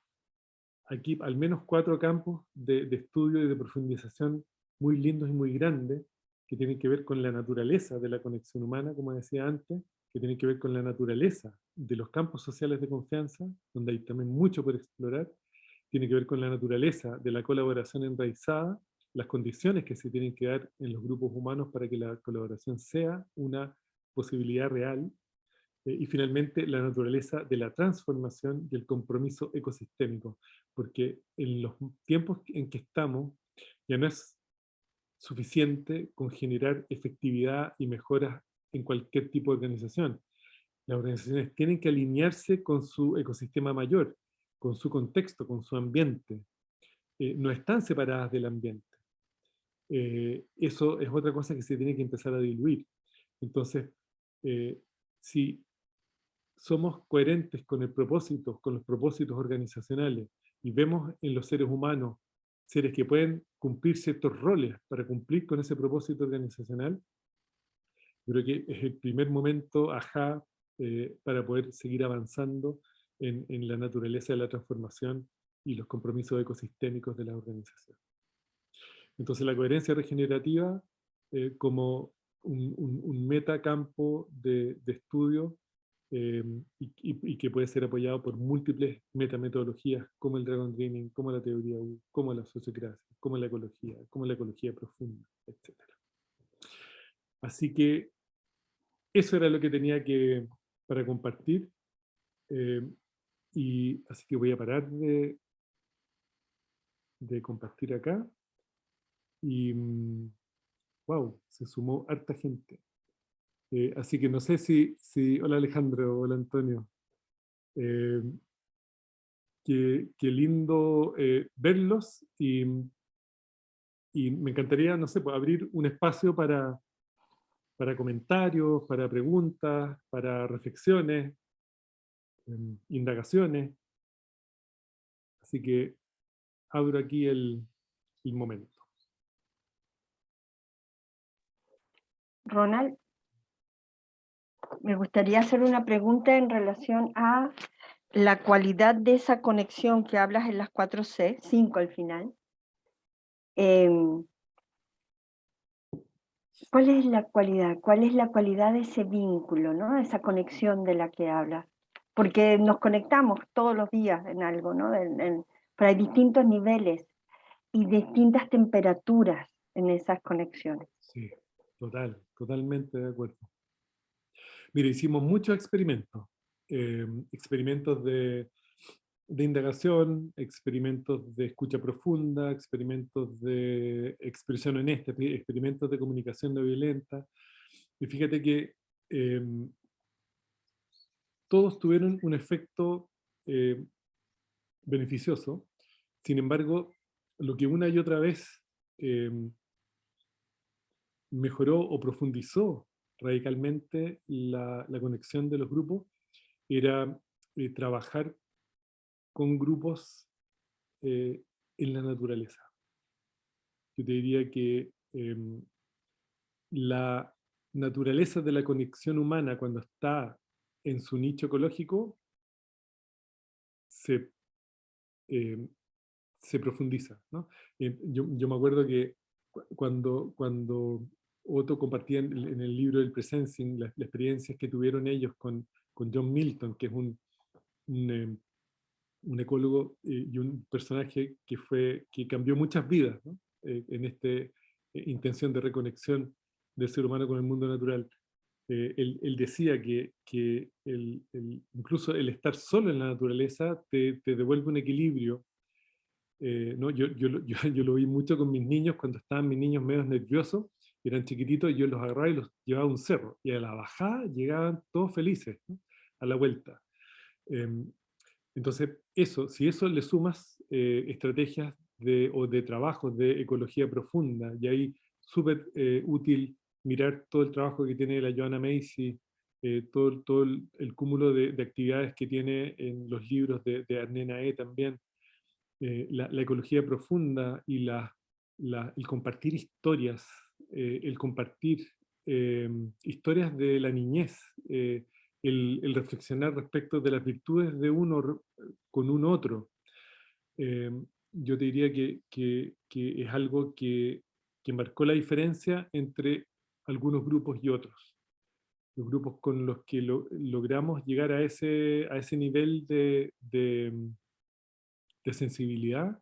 [SPEAKER 1] aquí al menos 4 campos de estudio y de profundización muy lindos y muy grandes, que tienen que ver con la naturaleza de la conexión humana, como decía antes, que tienen que ver con la naturaleza de los campos sociales de confianza, donde hay también mucho por explorar, tiene que ver con la naturaleza de la colaboración enraizada, las condiciones que se tienen que dar en los grupos humanos para que la colaboración sea una posibilidad real, y finalmente la naturaleza de la transformación y el compromiso ecosistémico, porque en los tiempos en que estamos ya no es suficiente con generar efectividad y mejoras en cualquier tipo de organización. Las organizaciones tienen que alinearse con su ecosistema mayor, con su contexto, con su ambiente. No están separadas del ambiente. Eso es otra cosa que se tiene que empezar a diluir. Entonces, si somos coherentes con el propósito, con los propósitos organizacionales, y vemos en los seres humanos seres que pueden cumplir ciertos roles para cumplir con ese propósito organizacional, creo que es el primer momento, ajá, para poder seguir avanzando en la naturaleza de la transformación y los compromisos ecosistémicos de la organización. Entonces la coherencia regenerativa como un metacampo de estudio, y que puede ser apoyado por múltiples metametodologías como el Dragon Dreaming, como la teoría U, como la sociocracia, como la ecología profunda, etc. Así que eso era lo que tenía para compartir, y así que voy a parar de compartir acá, y wow, se sumó harta gente. Así que no sé hola Alejandro, hola Antonio. Eh, qué lindo verlos, y me encantaría, no sé, pues, abrir un espacio para comentarios, para preguntas, para reflexiones, indagaciones. Así que abro aquí el momento.
[SPEAKER 2] Ronald, me gustaría hacer una pregunta en relación a la cualidad de esa conexión que hablas en las 4C, 5 al final. ¿Cuál es la cualidad? ¿Cuál es la cualidad de ese vínculo, ¿no? Esa conexión de la que hablas? Porque nos conectamos todos los días en algo, ¿no? Pero hay distintos niveles y distintas temperaturas en esas conexiones.
[SPEAKER 1] Sí, totalmente de acuerdo. Mira, hicimos muchos experimentos. Experimentos de indagación, experimentos de escucha profunda, experimentos de expresión honesta, experimentos de comunicación no violenta. Y fíjate que todos tuvieron un efecto beneficioso. Sin embargo, lo que una y otra vez eh, mejoró o profundizó radicalmente la conexión de los grupos era trabajar con grupos en la naturaleza. Yo te diría que la naturaleza de la conexión humana cuando está en su nicho ecológico se, eh, se profundiza, ¿no? Yo me acuerdo que cuando Otto compartía en el libro del Presencing las experiencias que tuvieron ellos con John Milton, que es un un ecólogo y un personaje que cambió muchas vidas, ¿no? En esta intención de reconexión del ser humano con el mundo natural. Él decía que incluso el estar solo en la naturaleza te devuelve un equilibrio. ¿No? Yo lo vi mucho con mis niños cuando estaban mis niños medio nerviosos, eran chiquititos, y yo los agarraba y los llevaba a un cerro, y a la bajada llegaban todos felices, ¿no? A la vuelta. Entonces, si eso le sumas estrategias o de trabajos de ecología profunda, y ahí súper útil mirar todo el trabajo que tiene la Joanna Macy, todo el cúmulo de actividades que tiene en los libros de Arne Nae también, la ecología profunda y el compartir historias, el compartir historias de la niñez, el reflexionar respecto de las virtudes de uno con un otro. Eh, yo te diría que es algo que marcó la diferencia entre algunos grupos y otros. Los grupos con los que logramos llegar a ese nivel de sensibilidad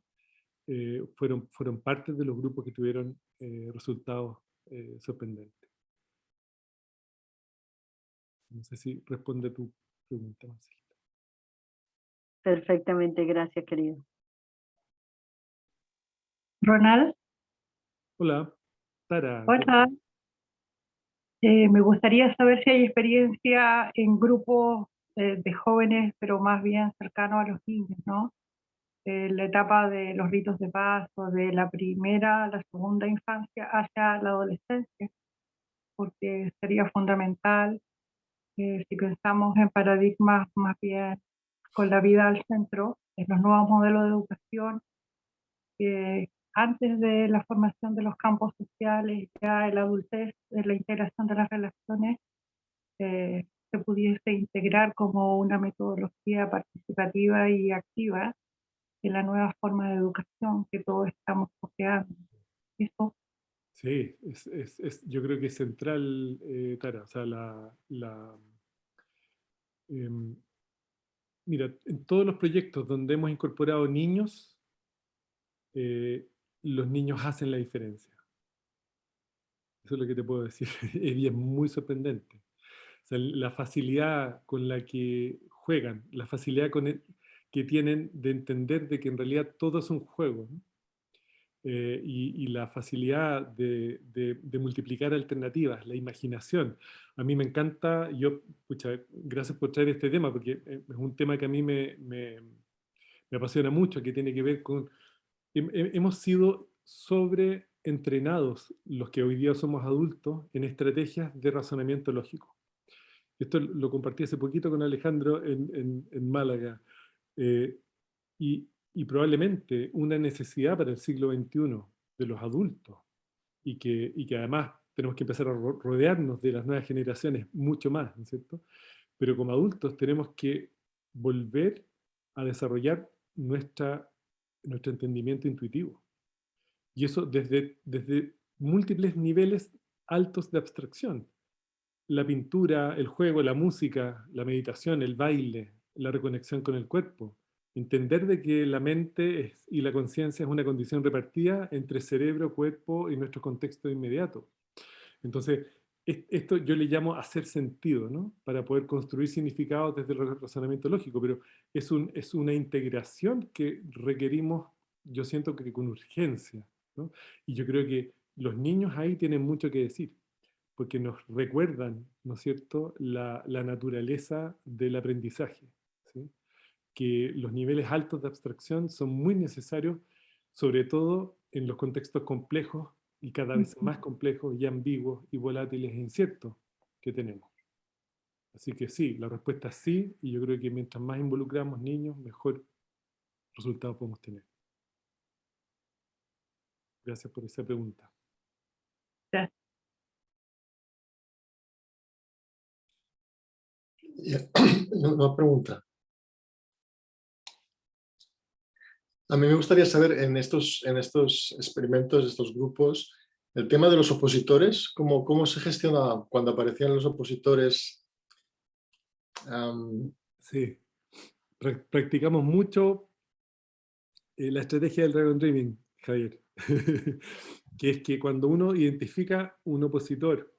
[SPEAKER 1] fueron parte de los grupos que tuvieron resultados sorprendentes. No sé si responde a tu pregunta, Marcelita.
[SPEAKER 2] Perfectamente, gracias, querido.
[SPEAKER 3] Ronald,
[SPEAKER 1] Hola, Tara.
[SPEAKER 3] hola. Me gustaría saber si hay experiencia en grupos de jóvenes, pero más bien cercanos a los niños, ¿no? La etapa de los ritos de paso, de la primera a la segunda infancia hacia la adolescencia, porque sería fundamental si pensamos en paradigmas más bien con la vida al centro, en los nuevos modelos de educación, antes de la formación de los campos sociales, ya en la adultez, en la integración de las relaciones, se pudiese integrar como una metodología participativa y activa en la nueva forma de educación que todos estamos creando. Eso.
[SPEAKER 1] Sí, yo creo que es central, Tara. O sea, em, mira, en todos los proyectos donde hemos incorporado niños, eh, los niños hacen la diferencia. Eso es lo que te puedo decir. Y es muy sorprendente. O sea, la facilidad con la que juegan, la facilidad que tienen de entender de que en realidad todo es un juego, ¿no? Y la facilidad de multiplicar alternativas, la imaginación. A mí me encanta, pucha, gracias por traer este tema, porque es un tema que a mí me apasiona mucho, que tiene que ver con... Hemos sido sobreentrenados, los que hoy día somos adultos, en estrategias de razonamiento lógico. Esto lo compartí hace poquito con Alejandro en Málaga. Eh, y probablemente una necesidad para el siglo XXI de los adultos, y que además tenemos que empezar a rodearnos de las nuevas generaciones mucho más, ¿no es cierto? Pero como adultos tenemos que volver a desarrollar nuestro entendimiento intuitivo. Y eso desde múltiples niveles altos de abstracción. La pintura, el juego, la música, la meditación, el baile, la reconexión con el cuerpo. Entender de que la mente y la conciencia es una condición repartida entre cerebro, cuerpo y nuestro contexto inmediato. Entonces, esto yo le llamo hacer sentido, ¿no? Para poder construir significados desde el razonamiento lógico, pero es una integración que requerimos, yo siento que con urgencia, ¿no? Y yo creo que los niños ahí tienen mucho que decir, porque nos recuerdan, ¿no es cierto?, la naturaleza del aprendizaje, ¿sí? Que los niveles altos de abstracción son muy necesarios, sobre todo en los contextos complejos y cada vez más complejos y ambiguos y volátiles e inciertos que tenemos. Así que sí, la respuesta es sí, y yo creo que mientras más involucramos niños, mejor resultado podemos tener. Gracias por esa pregunta.
[SPEAKER 3] Ya.
[SPEAKER 4] Una pregunta. A mí me gustaría saber en estos experimentos, estos grupos, el tema de los opositores, cómo se gestiona cuando aparecían los opositores.
[SPEAKER 1] Sí, practicamos mucho la estrategia del Dragon Dreaming, Javier, que es que cuando uno identifica un opositor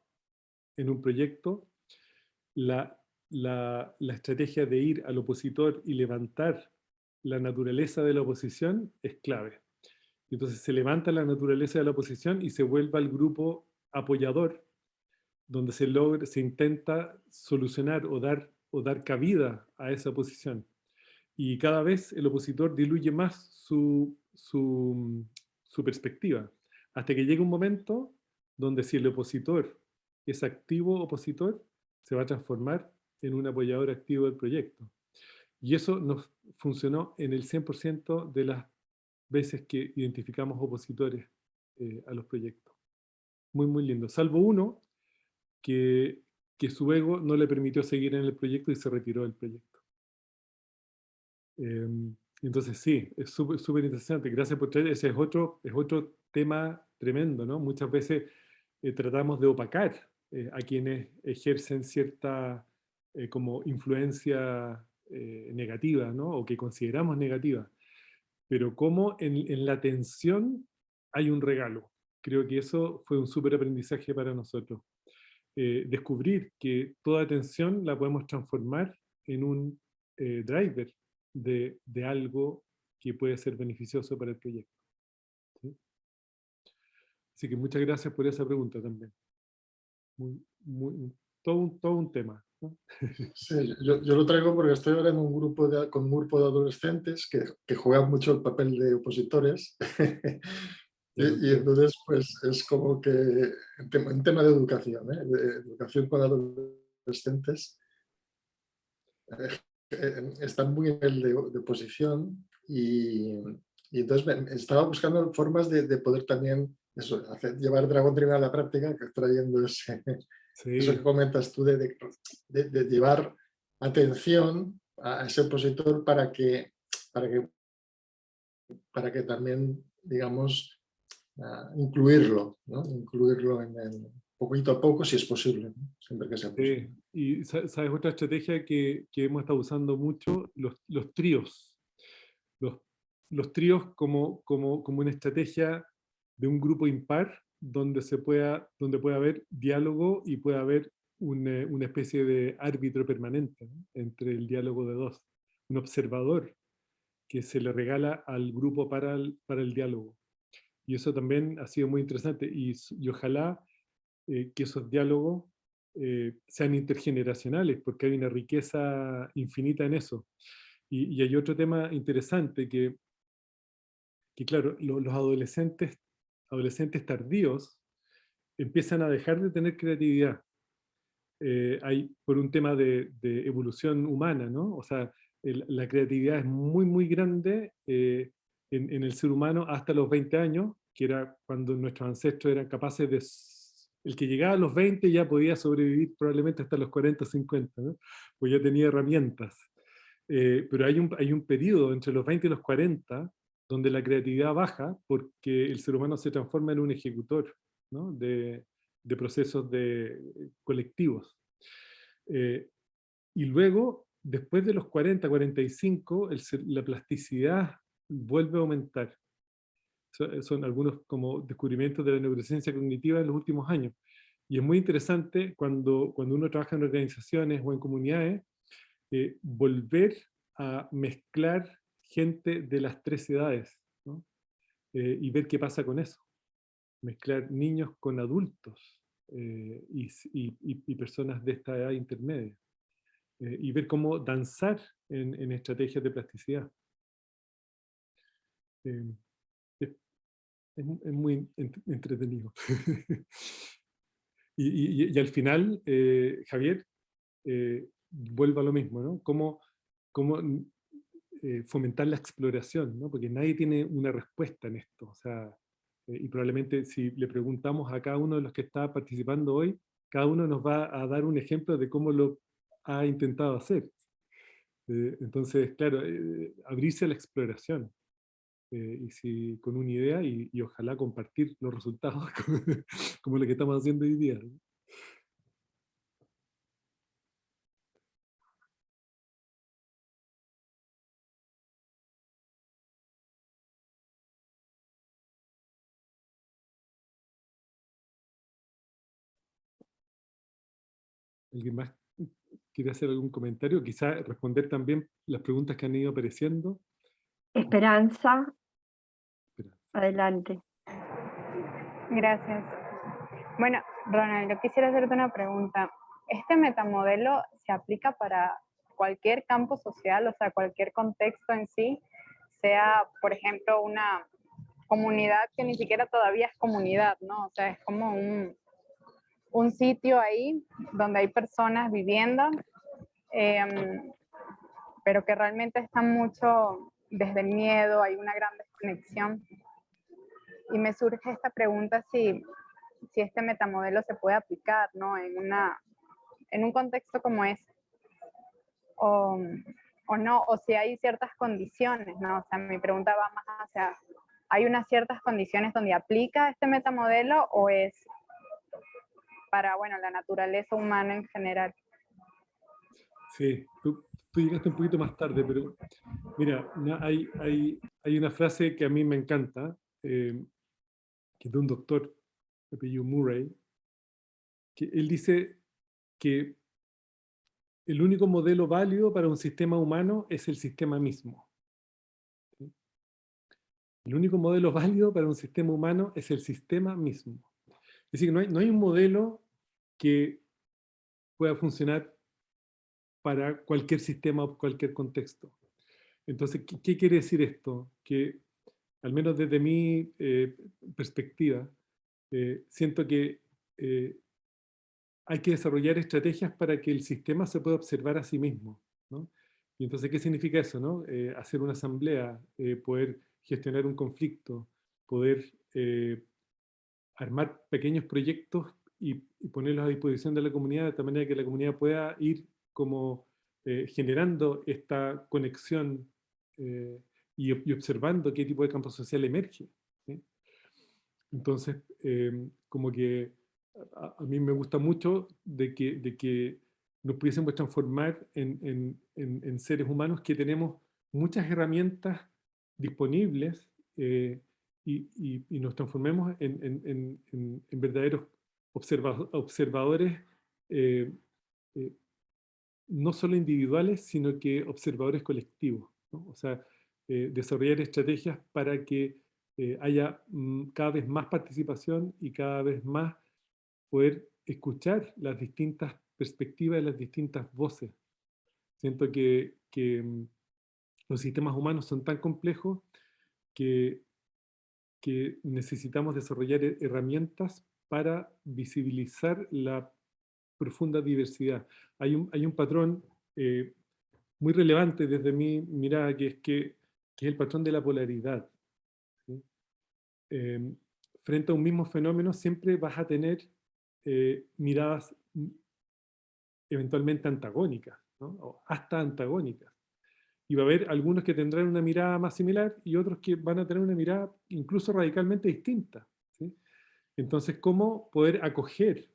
[SPEAKER 1] en un proyecto, la estrategia de ir al opositor y levantar la naturaleza de la oposición es clave. Entonces se levanta la naturaleza de la oposición y se vuelve al grupo apoyador, donde se intenta solucionar o dar cabida a esa oposición. y cada vez el opositor diluye más su perspectiva, hasta que llega un momento donde si el opositor es activo opositor, se va a transformar en un apoyador activo del proyecto. Y eso nos funcionó en el 100% de las veces que identificamos opositores a los proyectos. Muy, muy lindo. Salvo uno que su ego no le permitió seguir en el proyecto y se retiró del proyecto. Entonces sí, es súper súper interesante. Gracias por traer. Ese es otro tema tremendo, ¿no? Muchas veces tratamos de opacar a quienes ejercen cierta como influencia negativa, ¿no? O que consideramos negativa. Pero como en la tensión hay un regalo. Creo que eso fue un súper aprendizaje para nosotros. Descubrir que toda tensión la podemos transformar en un driver de algo que puede ser beneficioso para el proyecto. ¿Sí? Así que muchas gracias por esa pregunta también. Todo un tema, ¿no?
[SPEAKER 4] Sí, yo lo traigo porque estoy ahora en un grupo con un grupo de adolescentes que juegan mucho el papel de opositores. Y entonces, pues es como que en tema de educación, de educación con adolescentes, están muy en el de oposición y entonces estaba buscando formas de poder también eso, llevar Dragon Dream a la práctica, trayendo eso que comentas tú de llevar atención a ese opositor para que también, digamos, incluirlo, ¿no? Incluirlo en el poquito a poco si es posible, ¿no? Siempre que sea posible.
[SPEAKER 1] Y sabes, otra estrategia que hemos estado usando mucho, los tríos. Los tríos como una estrategia de un grupo impar donde pueda haber diálogo y pueda haber una especie de árbitro permanente, ¿no? Entre el diálogo de dos. Un observador que se le regala al grupo para el diálogo. Y eso también ha sido muy interesante y ojalá que esos diálogos sean intergeneracionales, porque hay una riqueza infinita en eso. Y hay otro tema interesante que claro, los adolescentes tardíos empiezan a dejar de tener creatividad. Hay por un tema de evolución humana, ¿no? O sea, la creatividad es muy, muy grande en el ser humano hasta los 20 años, que era cuando nuestros ancestros eran capaces de... El que llegaba a los 20 ya podía sobrevivir probablemente hasta los 40 o 50, ¿no? Pues ya tenía herramientas. Pero hay un periodo entre los 20 y los 40 donde la creatividad baja porque el ser humano se transforma en un ejecutor, ¿no? de procesos colectivos. Y luego, después de los 40, 45, la plasticidad vuelve a aumentar. Son algunos como descubrimientos de la neurociencia cognitiva en los últimos años. Y es muy interesante cuando uno trabaja en organizaciones o en comunidades, volver a mezclar gente de las tres edades, ¿no? Y ver qué pasa con eso. Mezclar niños con adultos y personas de esta edad intermedia. Y ver cómo danzar en estrategias de plasticidad. Es muy entretenido. Y al final, Javier, vuelvo a lo mismo, ¿no? Cómo fomentar la exploración, ¿no? Porque nadie tiene una respuesta en esto. O sea, y probablemente si le preguntamos a cada uno de los que está participando hoy, cada uno nos va a dar un ejemplo de cómo lo ha intentado hacer. Entonces, claro, abrirse a la exploración. Y si con una idea y ojalá compartir los resultados como lo que estamos haciendo hoy día, ¿no? ¿Alguien más quiere hacer algún comentario? Quizá responder también las preguntas que han ido apareciendo.
[SPEAKER 2] Esperanza,
[SPEAKER 1] Espera.
[SPEAKER 2] adelante.
[SPEAKER 5] Gracias. Bueno, Ronald, yo quisiera hacerte una pregunta. ¿Este metamodelo se aplica para cualquier campo social, o sea, cualquier contexto en sí, sea, por ejemplo, una comunidad que ni siquiera todavía es comunidad, ¿no? O sea, es como un sitio ahí donde hay personas viviendo, pero que realmente están mucho desde el miedo, hay una gran desconexión. Y me surge esta pregunta si este metamodelo se puede aplicar, ¿no? En un contexto como ese. O no, o si hay ciertas condiciones, ¿no? O sea, mi pregunta va más hacia, ¿hay unas ciertas condiciones donde aplica este metamodelo o es para, bueno, la naturaleza humana en general?
[SPEAKER 1] Sí, tú llegaste un poquito más tarde, pero mira, hay una frase que a mí me encanta, que es de un doctor, de apellido Murray, que él dice que el único modelo válido para un sistema humano es el sistema mismo. ¿Sí? El único modelo válido para un sistema humano es el sistema mismo. Es decir, no hay un modelo que pueda funcionar para cualquier sistema o cualquier contexto. Entonces, ¿qué quiere decir esto? Que, al menos desde mi perspectiva, siento que hay que desarrollar estrategias para que el sistema se pueda observar a sí mismo, ¿no? Y entonces, ¿qué significa eso, no? Hacer una asamblea, poder gestionar un conflicto, poder armar pequeños proyectos y ponerlos a disposición de la comunidad de tal manera que la comunidad pueda ir como generando esta conexión y observando qué tipo de campo social emerge, ¿sí? Entonces, como que a mí me gusta mucho de que nos pudiésemos transformar en seres humanos que tenemos muchas herramientas disponibles y nos transformemos en verdaderos observadores, eh, eh, no solo individuales, sino que observadores colectivos, ¿no? O sea, desarrollar estrategias para que haya cada vez más participación y cada vez más poder escuchar las distintas perspectivas y las distintas voces. Siento que los sistemas humanos son tan complejos que necesitamos desarrollar herramientas para visibilizar la profunda diversidad. Hay un patrón muy relevante desde mi mirada, que es el patrón de la polaridad, ¿sí? Frente a un mismo fenómeno siempre vas a tener miradas eventualmente antagónicas, ¿no? O hasta antagónicas. Y va a haber algunos que tendrán una mirada más similar y otros que van a tener una mirada incluso radicalmente distinta, ¿sí? Entonces, ¿cómo poder acoger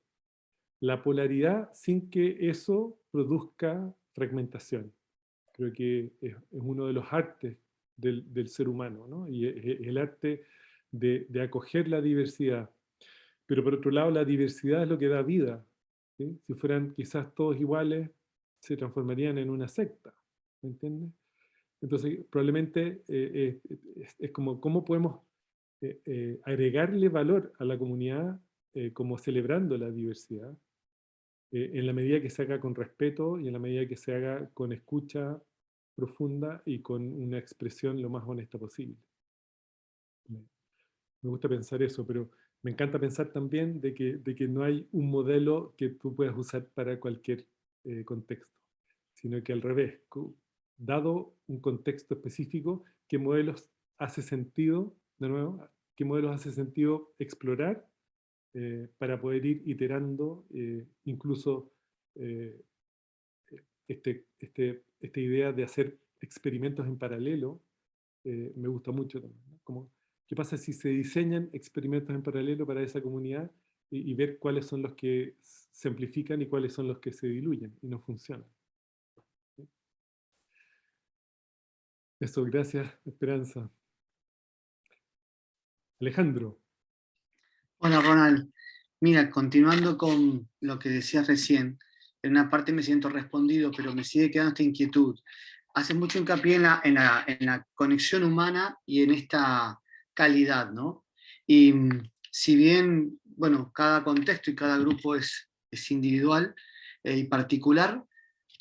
[SPEAKER 1] la polaridad sin que eso produzca fragmentación? Creo que es uno de los artes del ser humano, ¿no? Y es el arte de acoger la diversidad. Pero por otro lado, la diversidad es lo que da vida, ¿sí? Si fueran quizás todos iguales, se transformarían en una secta, ¿me entiendes? Entonces, probablemente es como cómo podemos agregarle valor a la comunidad como celebrando la diversidad, en la medida que se haga con respeto y en la medida que se haga con escucha profunda y con una expresión lo más honesta posible. Me gusta pensar eso, pero me encanta pensar también de que no hay un modelo que tú puedas usar para cualquier contexto, sino que al revés, dado un contexto específico, qué modelos hace sentido, de nuevo, qué modelos hace sentido explorar para poder ir iterando incluso esta idea de hacer experimentos en paralelo. Me gusta mucho también, ¿no? Como, ¿qué pasa si se diseñan experimentos en paralelo para esa comunidad y ver cuáles son los que se amplifican y cuáles son los que se diluyen y no funcionan? ¿Sí? Eso, gracias, Esperanza. Alejandro.
[SPEAKER 6] Hola, Ronald. Mira, continuando con lo que decías recién, en una parte me siento respondido, pero me sigue quedando esta inquietud. Haces mucho hincapié en la conexión humana y en esta calidad, ¿no? Y si bien, bueno, cada contexto y cada grupo es individual y particular,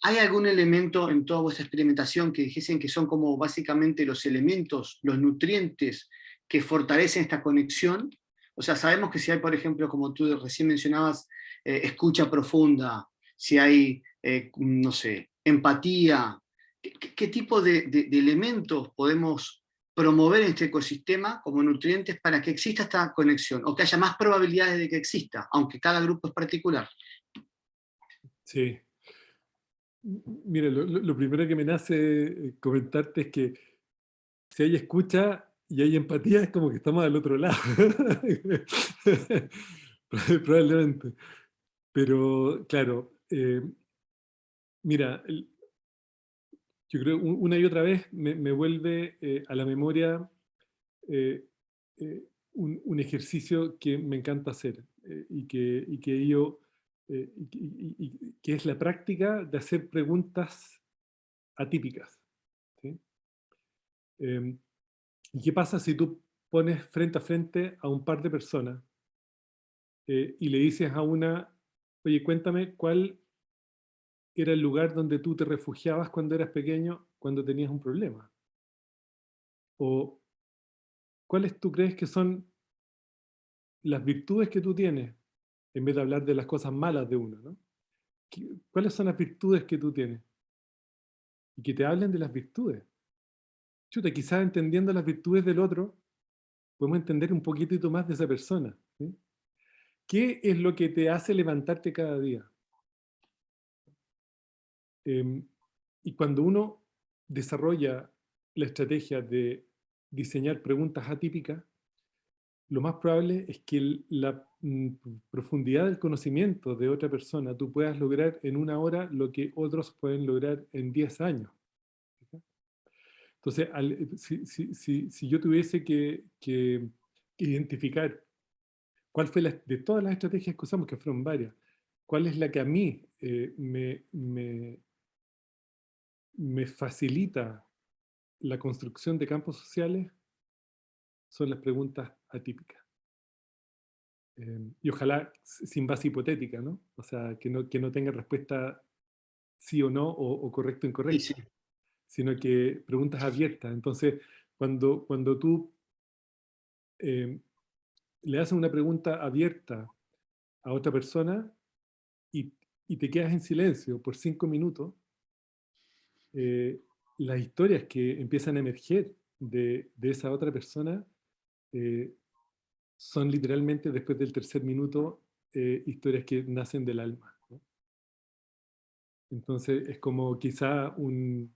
[SPEAKER 6] ¿hay algún elemento en toda vuestra experimentación que dijesen que son como básicamente los elementos, los nutrientes que fortalecen esta conexión? O sea, sabemos que si hay, por ejemplo, como tú recién mencionabas, escucha profunda, si hay, no sé, empatía, ¿qué tipo de elementos podemos promover en este ecosistema como nutrientes para que exista esta conexión o que haya más probabilidades de que exista, aunque cada grupo es particular?
[SPEAKER 1] Sí. Mira, lo primero que me nace comentarte es que si hay escucha y hay empatía, es como que estamos al otro lado. Probablemente. Pero, claro, mira, yo creo una y otra vez me vuelve a la memoria eh, un ejercicio que me encanta hacer y que yo, que es la práctica de hacer preguntas atípicas. ¿Sí? ¿Y qué pasa si tú pones frente a frente a un par de personas y le dices a una, oye, cuéntame cuál era el lugar donde tú te refugiabas cuando eras pequeño, cuando tenías un problema? O ¿cuáles tú crees que son las virtudes que tú tienes, en vez de hablar de las cosas malas de uno, ¿no? ¿Cuáles son las virtudes que tú tienes? Y que te hablen de las virtudes. Chuta, quizás entendiendo las virtudes del otro, podemos entender un poquitito más de esa persona. ¿Sí? ¿Qué es lo que te hace levantarte cada día? Y cuando uno desarrolla la estrategia de diseñar preguntas atípicas, lo más probable es que la profundidad del conocimiento de otra persona tú puedas lograr en una hora lo que otros pueden lograr en 10 años. Entonces, si yo tuviese que identificar cuál fue de todas las estrategias que usamos, que fueron varias, cuál es la que a mí me facilita la construcción de campos sociales, son las preguntas atípicas. Y ojalá sin base hipotética, ¿no? O sea, que no tenga respuesta sí o no, o correcto o incorrecto,
[SPEAKER 6] Sí, sí.
[SPEAKER 1] sino que preguntas abiertas. Entonces, cuando tú le haces una pregunta abierta a otra persona y, y te quedas en silencio por 5 minutos, las historias que empiezan a emerger de esa otra persona son literalmente, después del tercer minuto, historias que nacen del alma, ¿no? Entonces es como quizá un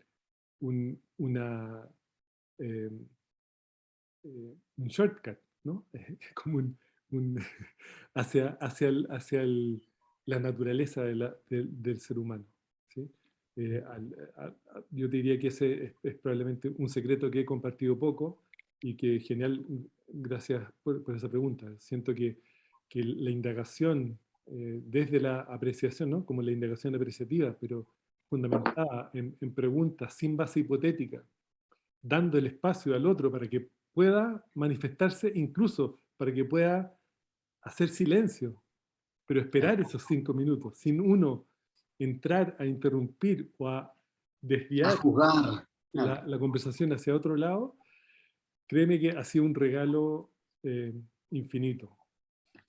[SPEAKER 1] shortcut, ¿no? Es como la naturaleza del ser humano, ¿sí? Yo te diría que ese es probablemente un secreto que he compartido poco y que genial, gracias por esa pregunta. Siento que la indagación desde la apreciación, ¿no? Como la indagación apreciativa, pero fundamentada en preguntas sin base hipotética, dando el espacio al otro para que pueda manifestarse, incluso para que pueda hacer silencio, pero esperar esos 5 minutos, sin uno entrar a interrumpir o a
[SPEAKER 6] A
[SPEAKER 1] desviar
[SPEAKER 6] juzgar.
[SPEAKER 1] la conversación hacia otro lado, créeme que ha sido un regalo infinito.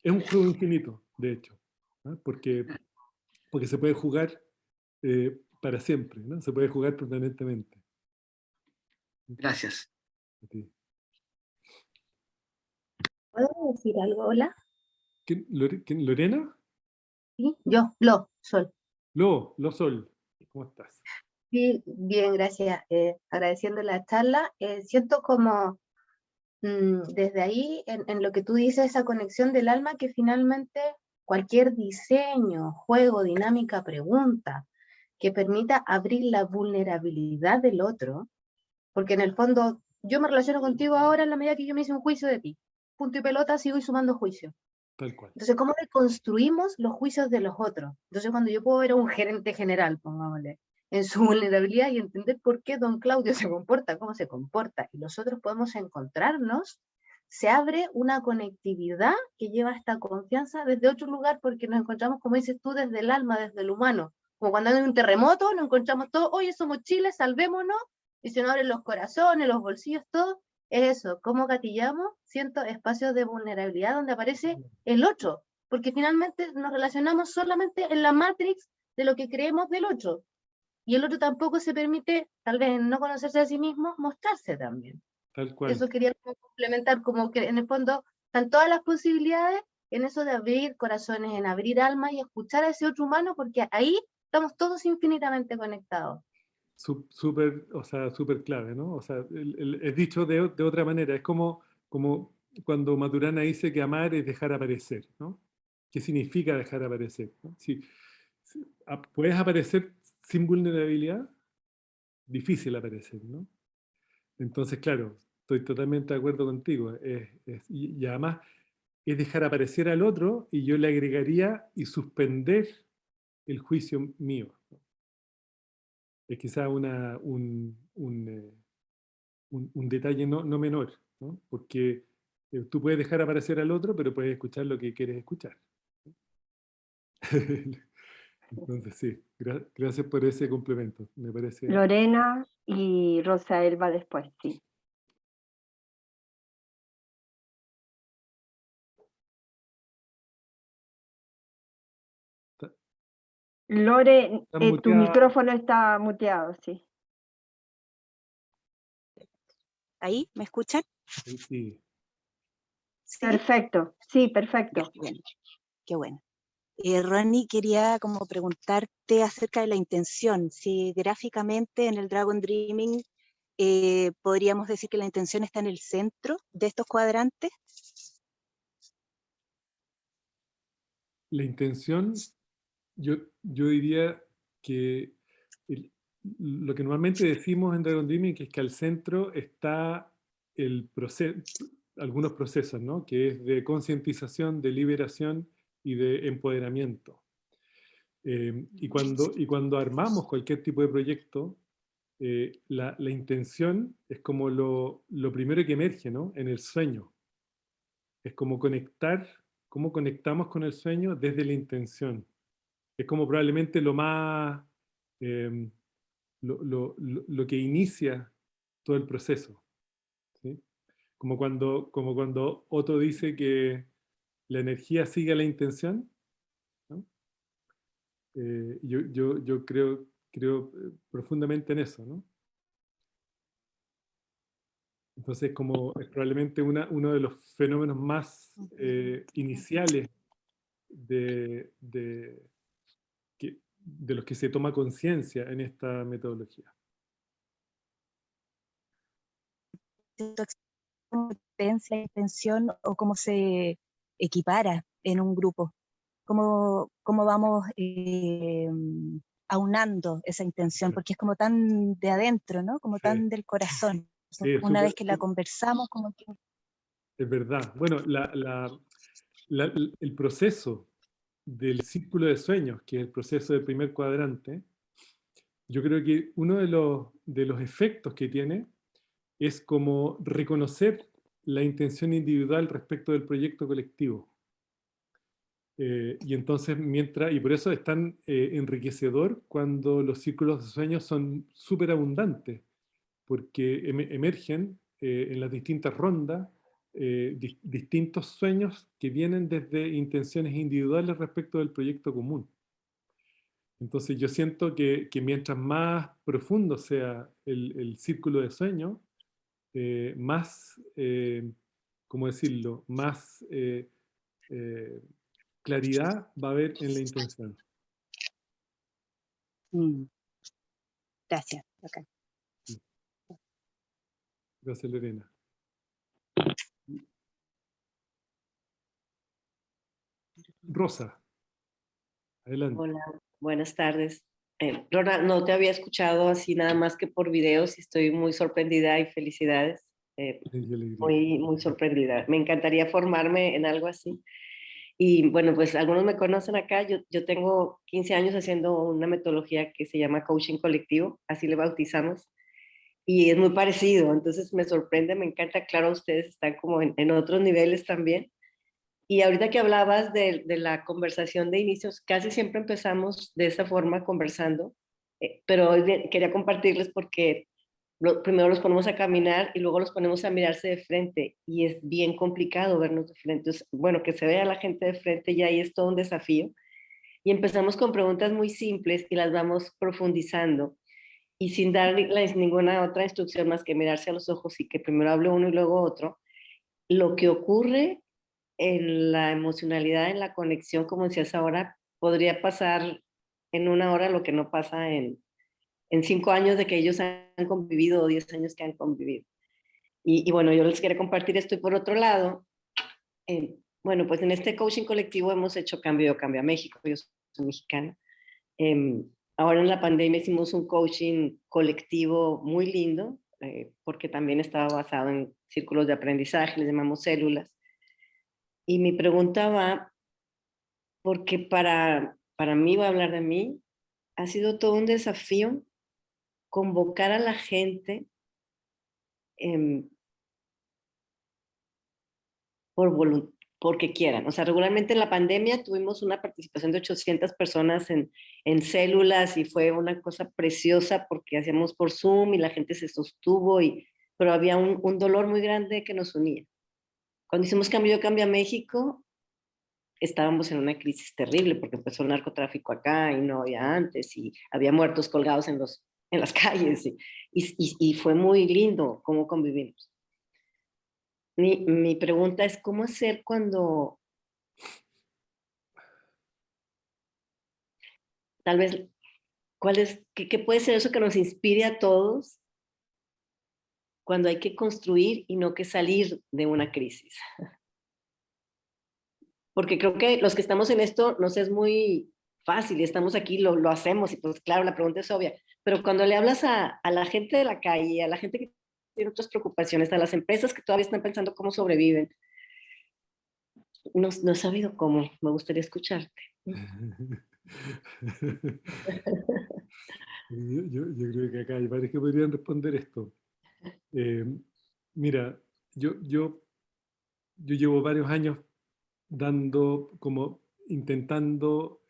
[SPEAKER 1] Es un juego infinito, de hecho, ¿no? Porque se puede jugar para siempre, ¿no? Se puede jugar permanentemente.
[SPEAKER 6] Gracias.
[SPEAKER 1] A ti.
[SPEAKER 7] ¿Puedo decir algo? Hola.
[SPEAKER 1] ¿Quién, Lorena?
[SPEAKER 7] ¿Sí? Sol.
[SPEAKER 1] Sol, ¿cómo estás?
[SPEAKER 7] Sí, bien, gracias. Agradeciendo la charla. Siento como desde ahí, en lo que tú dices, esa conexión del alma, que finalmente cualquier diseño, juego, dinámica, pregunta que permita abrir la vulnerabilidad del otro, porque en el fondo yo me relaciono contigo ahora en la medida que yo me hice un juicio de ti. Punto y pelota, sigo sumando juicios.
[SPEAKER 1] Tal cual.
[SPEAKER 7] Entonces, ¿cómo reconstruimos los juicios de los otros? Entonces, cuando yo puedo ver a un gerente general, pongámosle, en su vulnerabilidad y entender por qué don Claudio se comporta, cómo se comporta, y nosotros podemos encontrarnos, se abre una conectividad que lleva esta confianza desde otro lugar, porque nos encontramos, como dices tú, desde el alma, desde el humano, Como cuando hay un terremoto, nos encontramos todos, oye, somos Chile, salvémonos, y se nos abren los corazones, los bolsillos, todo. Es eso, cómo gatillamos ciertos espacios de vulnerabilidad donde aparece el otro, porque finalmente nos relacionamos solamente en la matrix de lo que creemos del otro, y el otro tampoco se permite, tal vez en no conocerse a sí mismo, mostrarse también.
[SPEAKER 1] Tal cual.
[SPEAKER 7] Eso quería complementar, como que en el fondo están todas las posibilidades en eso de abrir corazones, en abrir almas y escuchar a ese otro humano, porque ahí estamos todos infinitamente conectados.
[SPEAKER 1] Súper, o sea, súper clave, ¿no? O sea, es dicho de otra manera, es como cuando Maturana dice que amar es dejar aparecer, ¿no? ¿Qué significa dejar aparecer? ¿no? Si puedes aparecer sin vulnerabilidad, difícil aparecer, ¿no? Entonces, claro, estoy totalmente de acuerdo contigo. Y además es dejar aparecer al otro, y yo le agregaría y suspender el juicio mío. Es quizá un detalle no menor, ¿no? Porque tú puedes dejar aparecer al otro, pero puedes escuchar lo que quieres escuchar. Entonces, sí, gracias por ese complemento. Me parece.
[SPEAKER 2] Lorena y Rosa Elba después, sí. Lore, tu micrófono está muteado, sí.
[SPEAKER 8] ¿Ahí? ¿Me escuchan?
[SPEAKER 1] Sí.
[SPEAKER 8] ¿Sí?
[SPEAKER 2] Perfecto, sí, perfecto.
[SPEAKER 8] Bueno, qué bueno. Ronnie, quería como preguntarte acerca de la intención. Si gráficamente en el Dragon Dreaming podríamos decir que la intención está en el centro de estos cuadrantes.
[SPEAKER 1] La intención, yo diría que lo que normalmente decimos en Dragon Dreaming es que al centro está algunos procesos, ¿no? Que es de concientización, de liberación y de empoderamiento. Y cuando armamos cualquier tipo de proyecto, la intención es como lo primero que emerge, ¿no? En el sueño. Es como cómo conectamos con el sueño desde la intención. Es como probablemente lo más, lo que inicia todo el proceso, ¿sí? Como cuando Otto dice que la energía sigue a la intención, ¿no? Yo creo profundamente en eso, ¿no? Entonces, es probablemente uno de los fenómenos más iniciales de los que se toma conciencia en esta metodología.
[SPEAKER 8] ¿Cómo potencia la intención o cómo se equipara en un grupo? ¿Cómo vamos aunando esa intención? Porque es como tan de adentro, ¿no? Como tan del corazón.
[SPEAKER 1] Sí,
[SPEAKER 8] Una vez que la conversamos, como que...
[SPEAKER 1] Es verdad. Bueno, el proceso del círculo de sueños, que es el proceso del primer cuadrante, yo creo que uno de los efectos que tiene es como reconocer la intención individual respecto del proyecto colectivo. Y entonces, y por eso es tan enriquecedor cuando los círculos de sueños son súper abundantes, porque emergen en las distintas rondas distintos sueños que vienen desde intenciones individuales respecto del proyecto común. Entonces yo siento que mientras más profundo sea el círculo de sueños, más, ¿cómo decirlo?, más claridad va a haber en la intención.
[SPEAKER 8] Gracias. Okay.
[SPEAKER 1] Gracias, Lorena. Rosa, adelante.
[SPEAKER 9] Hola, buenas tardes. Rona, no te había escuchado así nada más que por videos y estoy muy sorprendida y felicidades. Muy sorprendida. Me encantaría formarme en algo así. Y bueno, pues algunos me conocen acá. Yo tengo 15 años haciendo una metodología que se llama coaching colectivo, así le bautizamos. Y es muy parecido, entonces me sorprende, me encanta. Claro, ustedes están como en otros niveles también. Y ahorita que hablabas de la conversación de inicios, casi siempre empezamos de esa forma conversando, pero hoy quería compartirles porque primero los ponemos a caminar y luego los ponemos a mirarse de frente y es bien complicado vernos de frente. Bueno, que se vea la gente de frente ya ahí es todo un desafío. Y empezamos con preguntas muy simples y las vamos profundizando y sin darles ninguna otra instrucción más que mirarse a los ojos y que primero hable uno y luego otro. Lo que ocurre en la emocionalidad, en la conexión, como decías ahora, podría pasar en una hora lo que no pasa en 5 años de que ellos han convivido o 10 años que han convivido. Y bueno, yo les quería compartir esto. Y por otro lado, bueno, pues en este coaching colectivo hemos hecho Cambio Yo Cambio a México. Yo soy mexicana. Ahora en la pandemia hicimos un coaching colectivo muy lindo, porque también estaba basado en círculos de aprendizaje, les llamamos células. Y mi pregunta va, porque para mí, voy a hablar de mí, ha sido todo un desafío convocar a la gente porque quieran. O sea, regularmente en la pandemia tuvimos una participación de 800 personas en células y fue una cosa preciosa porque hacíamos por Zoom y la gente se sostuvo, pero había un dolor muy grande que nos unía. Cuando hicimos Cambio Yo Cambio a México, estábamos en una crisis terrible porque empezó el narcotráfico acá y no había antes y había muertos colgados en las calles y fue muy lindo cómo convivimos. Mi pregunta es, ¿cómo hacer cuando tal vez, qué puede ser eso que nos inspire a todos cuando hay que construir y no que salir de una crisis? Porque creo que los que estamos en esto nos es muy fácil, estamos aquí, lo hacemos y pues claro, la pregunta es obvia, pero cuando le hablas a la gente de la calle, a la gente que tiene otras preocupaciones, a las empresas que todavía están pensando cómo sobreviven, no he sabido cómo, me gustaría escucharte.
[SPEAKER 1] Yo creo que acá hay varios que podrían responder esto. Mira, yo llevo varios años intentando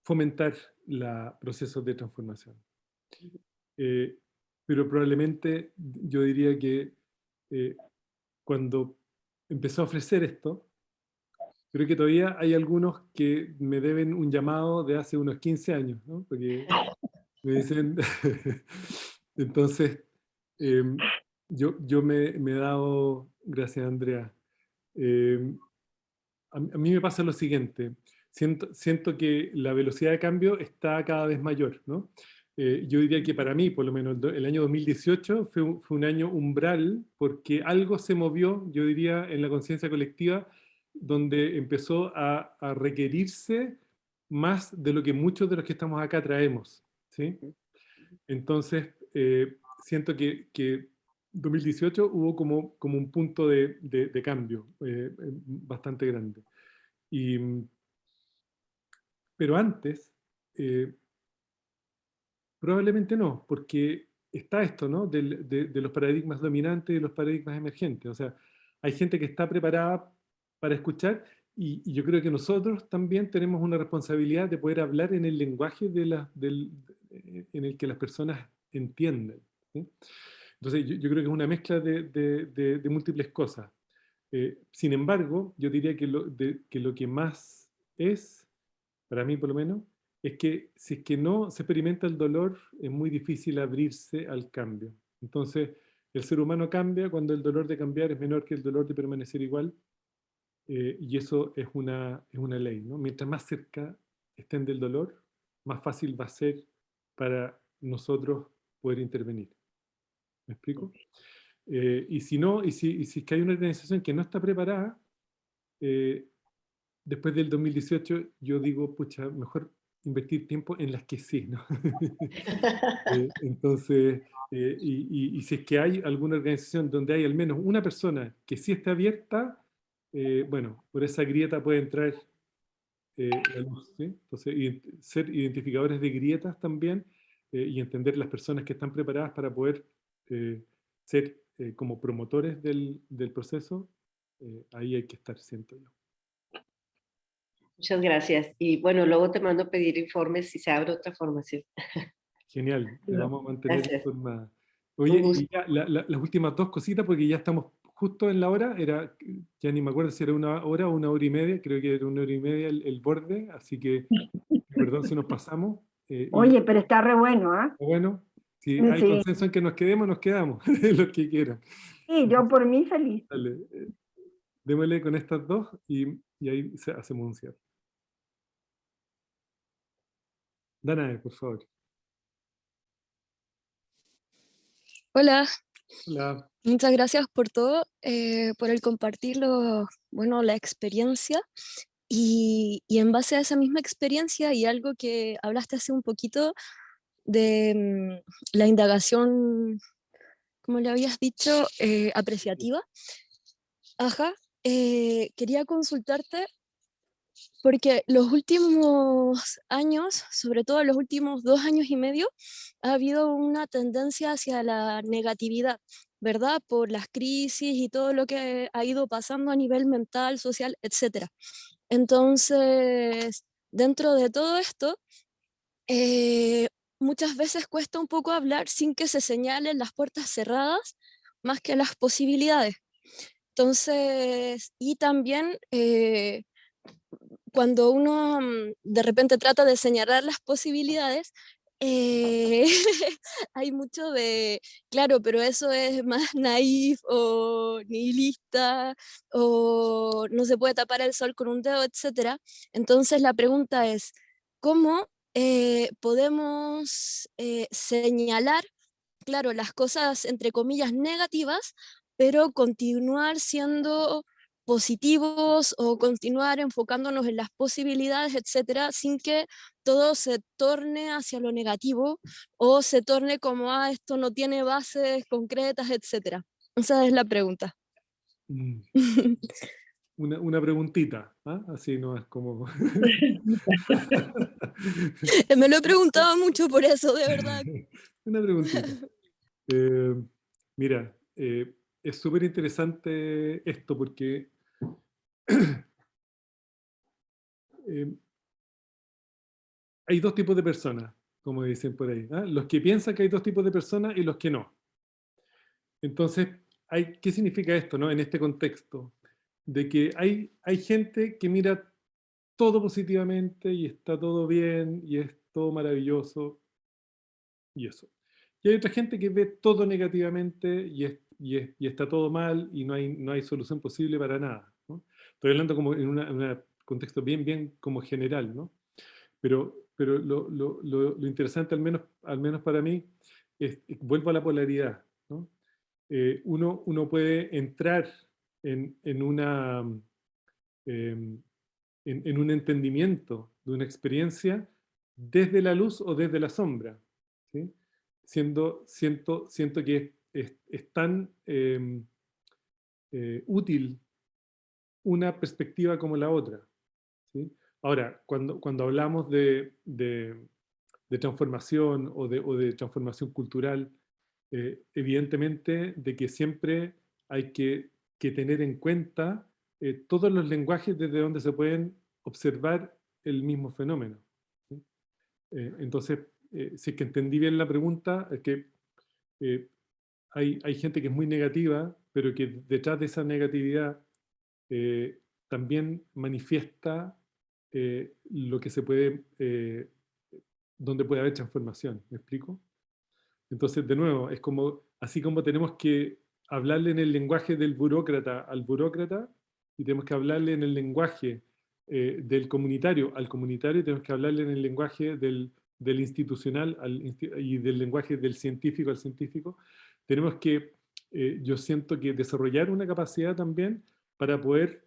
[SPEAKER 1] fomentar procesos de transformación. Pero probablemente yo diría que cuando empecé a ofrecer esto, creo que todavía hay algunos que me deben un llamado de hace unos 15 años, ¿no? Porque me dicen... Entonces, yo me he dado, gracias Andrea, a mí me pasa lo siguiente, siento que la velocidad de cambio está cada vez mayor, ¿no? Yo diría que para mí, por lo menos el año 2018 fue un año umbral porque algo se movió, yo diría, en la conciencia colectiva, donde empezó a requerirse más de lo que muchos de los que estamos acá traemos, ¿sí? Entonces, siento que 2018 hubo como un punto de cambio bastante grande. Pero antes, probablemente no, porque está esto, ¿no? De los paradigmas dominantes y los paradigmas emergentes. O sea, hay gente que está preparada para escuchar y yo creo que nosotros también tenemos una responsabilidad de poder hablar en el lenguaje en el que las personas entienden, ¿sí? Entonces, yo creo que es una mezcla de múltiples cosas. Sin embargo, yo diría que lo que más es, para mí por lo menos, es que si es que no se experimenta el dolor, es muy difícil abrirse al cambio. Entonces, el ser humano cambia cuando el dolor de cambiar es menor que el dolor de permanecer igual, y eso es una ley, ¿no? Mientras más cerca estén del dolor, más fácil va a ser para nosotros poder intervenir. ¿Me explico? Y si no, si es que hay una organización que no está preparada, después del 2018 yo digo, pucha, mejor invertir tiempo en las que sí, ¿no? Entonces, y si es que hay alguna organización donde hay al menos una persona que sí está abierta, bueno, por esa grieta puede entrar la luz, ¿sí? Entonces, ser identificadores de grietas también, y entender las personas que están preparadas para poder ser como promotores del proceso, ahí hay que estar, siento yo.
[SPEAKER 9] Muchas gracias. Y bueno, luego te mando a pedir informes si se abre otra formación.
[SPEAKER 1] Genial, le vamos a mantener informada. Oye, y ya, las últimas dos cositas, porque ya estamos justo en la hora, ya ni me acuerdo si era 1 hora o 1 hora y media, creo que era 1 hora y media el borde, así que perdón si nos pasamos.
[SPEAKER 2] Oye, pero está re bueno, ¿ah?
[SPEAKER 1] Bueno, si hay consenso en que nos quedamos, los que quieran.
[SPEAKER 2] Sí, yo por mí feliz.
[SPEAKER 1] Dale, démosle con estas dos y ahí hacemos un cierre. Danae, por favor.
[SPEAKER 10] Hola.
[SPEAKER 1] Hola.
[SPEAKER 10] Muchas gracias por todo, por el compartir la experiencia. Y en base a esa misma experiencia y algo que hablaste hace un poquito de la indagación, como le habías dicho, apreciativa. Ajá, quería consultarte porque los últimos años, sobre todo los últimos 2 años y medio, ha habido una tendencia hacia la negatividad, ¿verdad? Por las crisis y todo lo que ha ido pasando a nivel mental, social, etc. Entonces, dentro de todo esto, muchas veces cuesta un poco hablar sin que se señalen las puertas cerradas más que las posibilidades. Entonces, y también cuando uno de repente trata de señalar las posibilidades, hay mucho de, claro, pero eso es más naif o nihilista, o no se puede tapar el sol con un dedo, etc. Entonces la pregunta es, ¿cómo podemos señalar, claro, las cosas entre comillas negativas, pero continuar siendo positivos o continuar enfocándonos en las posibilidades, etcétera, sin que todo se torne hacia lo negativo o se torne como, esto no tiene bases concretas, etcétera? Esa es la pregunta.
[SPEAKER 1] Una preguntita, ¿ah? Así no es como...
[SPEAKER 10] Me lo he preguntado mucho por eso, de verdad.
[SPEAKER 1] Una preguntita. Mira, es súper interesante esto porque hay 2 tipos de personas, como dicen por ahí, ¿ah? Los que piensan que hay 2 tipos de personas y los que no. Entonces, ¿qué significa esto, no? En este contexto, de que hay gente que mira todo positivamente y está todo bien y es todo maravilloso y eso. Y hay otra gente que ve todo negativamente y está todo mal y no hay solución posible para nada, ¿no? Estoy hablando como en un contexto bien como general, ¿no? Pero lo interesante, al menos para mí, vuelvo a la polaridad, ¿no? Uno puede entrar en un entendimiento de una experiencia desde la luz o desde la sombra, ¿sí? Siento que es tan útil una perspectiva como la otra, ¿sí? Ahora, cuando hablamos de transformación o de transformación cultural, evidentemente de que siempre hay que tener en cuenta todos los lenguajes desde donde se pueden observar el mismo fenómeno, ¿sí? Entonces, si es que entendí bien la pregunta, es que hay gente que es muy negativa, pero que detrás de esa negatividad también manifiesta lo que se puede, donde puede haber transformación. ¿Me explico? Entonces, de nuevo, es como, así como tenemos que hablarle en el lenguaje del burócrata al burócrata, y tenemos que hablarle en el lenguaje del comunitario al comunitario, y tenemos que hablarle en el lenguaje del institucional y del lenguaje del científico al científico, tenemos que, yo siento que desarrollar una capacidad también para poder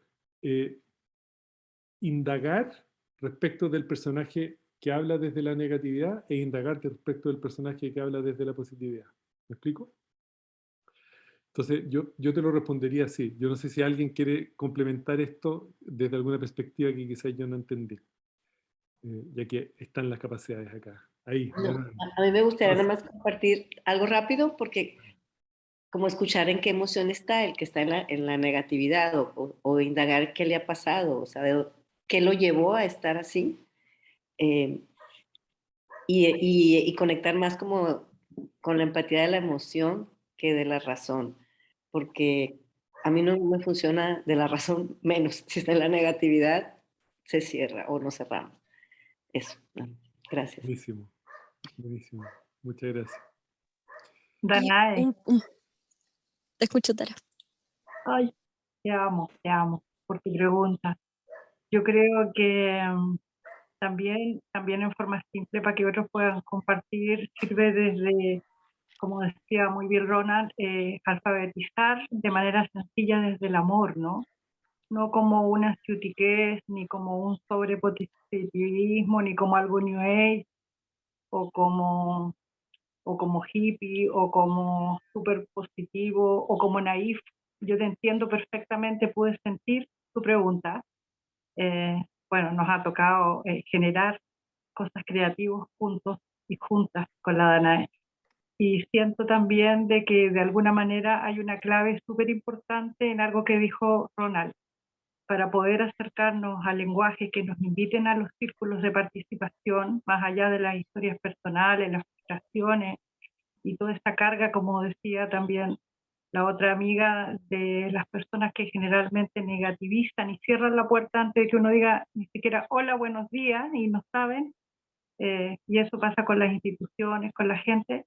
[SPEAKER 1] indagar respecto del personaje que habla desde la negatividad e indagar respecto del personaje que habla desde la positividad. ¿Me explico? Entonces, yo te lo respondería así. Yo no sé si alguien quiere complementar esto desde alguna perspectiva que quizás yo no entendí, ya que están las capacidades acá. Ahí.
[SPEAKER 9] No, a mí me gustaría nada más compartir algo rápido porque como escuchar en qué emoción está el que está en la negatividad o indagar qué le ha pasado, o sea, qué lo llevó a estar así. Y conectar más como con la empatía de la emoción que de la razón, porque a mí no me funciona de la razón menos. Si está en la negatividad, se cierra o nos cerramos. Eso, gracias.
[SPEAKER 1] Buenísimo, buenísimo. Muchas gracias.
[SPEAKER 3] Danae.
[SPEAKER 10] Te escucho, Tara.
[SPEAKER 3] Ay, te amo por tu pregunta. Yo creo que también en forma simple para que otros puedan compartir, sirve desde, como decía muy bien Ronald, alfabetizar de manera sencilla desde el amor, ¿no? No como una ciutiquez, ni como un sobrepositivismo, ni como algo New Age, o como hippie, o como súper positivo, o como naif. Yo te entiendo perfectamente, pude sentir tu pregunta. Bueno, nos ha tocado generar cosas creativas juntos y juntas con la Danae. Y siento también de que de alguna manera hay una clave súper importante en algo que dijo Ronald, para poder acercarnos a lenguajes que nos inviten a los círculos de participación, más allá de las historias personales, las frustraciones y toda esta carga, como decía también la otra amiga, de las personas que generalmente negativizan y cierran la puerta antes de que uno diga ni siquiera hola, buenos días, y no saben, y eso pasa con las instituciones, con la gente.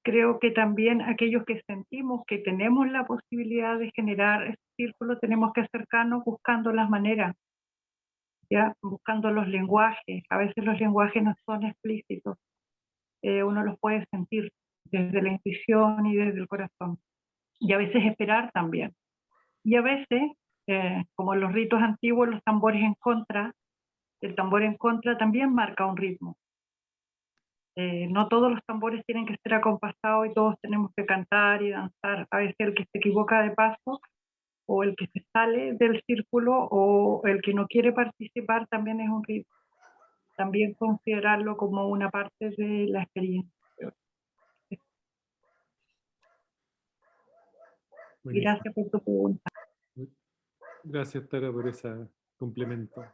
[SPEAKER 3] Creo que también aquellos que sentimos que tenemos la posibilidad de generar ese círculo, tenemos que acercarnos buscando las maneras, ¿ya? Buscando los lenguajes. A veces los lenguajes no son explícitos, uno los puede sentir desde la intuición y desde el corazón. Y a veces esperar también. Y a veces, como en los ritos antiguos, los tambores en contra, el tambor en contra también marca un ritmo. No todos los tambores tienen que ser acompasados y todos tenemos que cantar y danzar. A veces el que se equivoca de paso, o el que se sale del círculo, o el que no quiere participar, también es un ritmo. También considerarlo como una parte de la experiencia.
[SPEAKER 1] Buenísimo.
[SPEAKER 3] Gracias por tu pregunta.
[SPEAKER 1] Gracias, Tara, por ese complemento.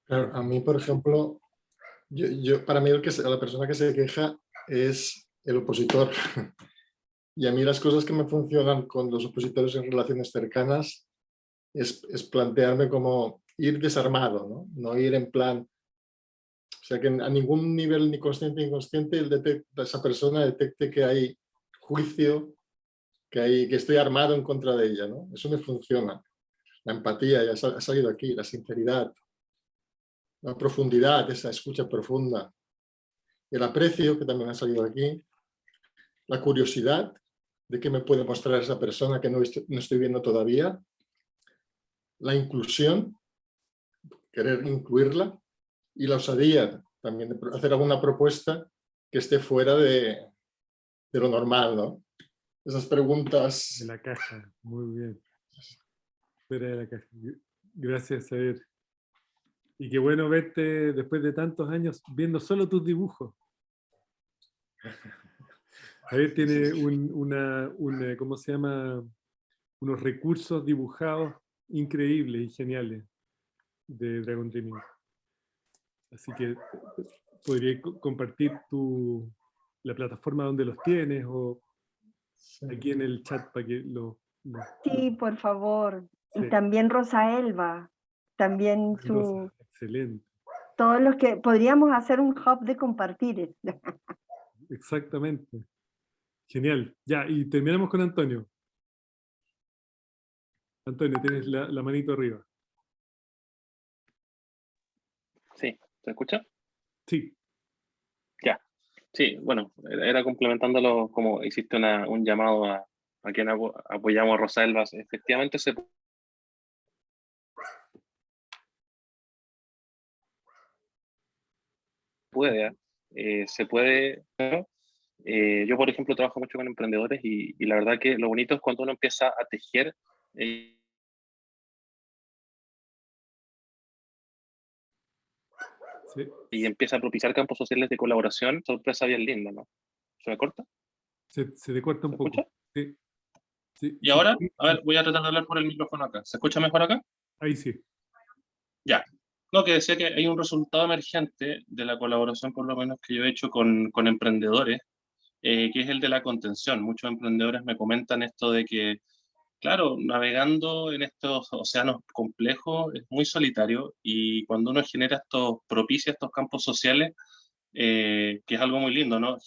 [SPEAKER 4] Claro, a mí, por ejemplo, para mí la persona que se queja es el opositor. Y a mí las cosas que me funcionan con los opositores en relaciones cercanas es plantearme como ir desarmado, ¿no? No ir en plan, o sea, que a ningún nivel, ni consciente ni inconsciente, esa persona detecte que hay juicio, que estoy armado en contra de ella, ¿no? Eso me funciona. La empatía, ya ha salido aquí, la sinceridad, la profundidad, esa escucha profunda, el aprecio, que también ha salido aquí, la curiosidad de qué me puede mostrar esa persona que no estoy viendo todavía, la inclusión, querer incluirla, y la osadía también de hacer alguna propuesta que esté fuera de lo normal, ¿no? Esas preguntas...
[SPEAKER 1] De la caja, muy bien. Fuera de la caja. Gracias, Xavier. Y qué bueno verte después de tantos años viendo solo tus dibujos. Xavier tiene ¿cómo se llama? Unos recursos dibujados increíbles y geniales de Dragon Dreaming. Así que podría compartir la plataforma donde los tienes o aquí en el chat para que
[SPEAKER 2] Sí, por favor.
[SPEAKER 1] Sí.
[SPEAKER 2] Y también Rosa Elba, también
[SPEAKER 1] Rosa, excelente.
[SPEAKER 2] Todos los que podríamos hacer un hub de compartir.
[SPEAKER 1] Exactamente. Genial. Ya, y terminamos con Antonio. Antonio, tienes la manito arriba.
[SPEAKER 11] Sí, ¿se escucha?
[SPEAKER 1] Sí.
[SPEAKER 11] Ya. Sí, bueno, era complementándolo, como hiciste un llamado a quien apoyamos a Rosa Elba. Efectivamente se puede, yo por ejemplo trabajo mucho con emprendedores y la verdad que lo bonito es cuando uno empieza a tejer
[SPEAKER 1] Sí.
[SPEAKER 11] Y empieza a propiciar campos sociales de colaboración, sorpresa bien linda, ¿no? ¿Se me corta?
[SPEAKER 1] Se te corta un poco. Sí. Sí,
[SPEAKER 11] ¿Y ahora? A ver, voy a tratar de hablar por el micrófono acá. ¿Se escucha mejor acá?
[SPEAKER 1] Ahí sí.
[SPEAKER 11] Ya. No, que decía que hay un resultado emergente de la colaboración, por lo menos que yo he hecho con emprendedores, que es el de la contención. Muchos emprendedores me comentan esto de que, claro, navegando en estos océanos complejos es muy solitario, y cuando uno genera propicia estos campos sociales, que es algo muy lindo, ¿no?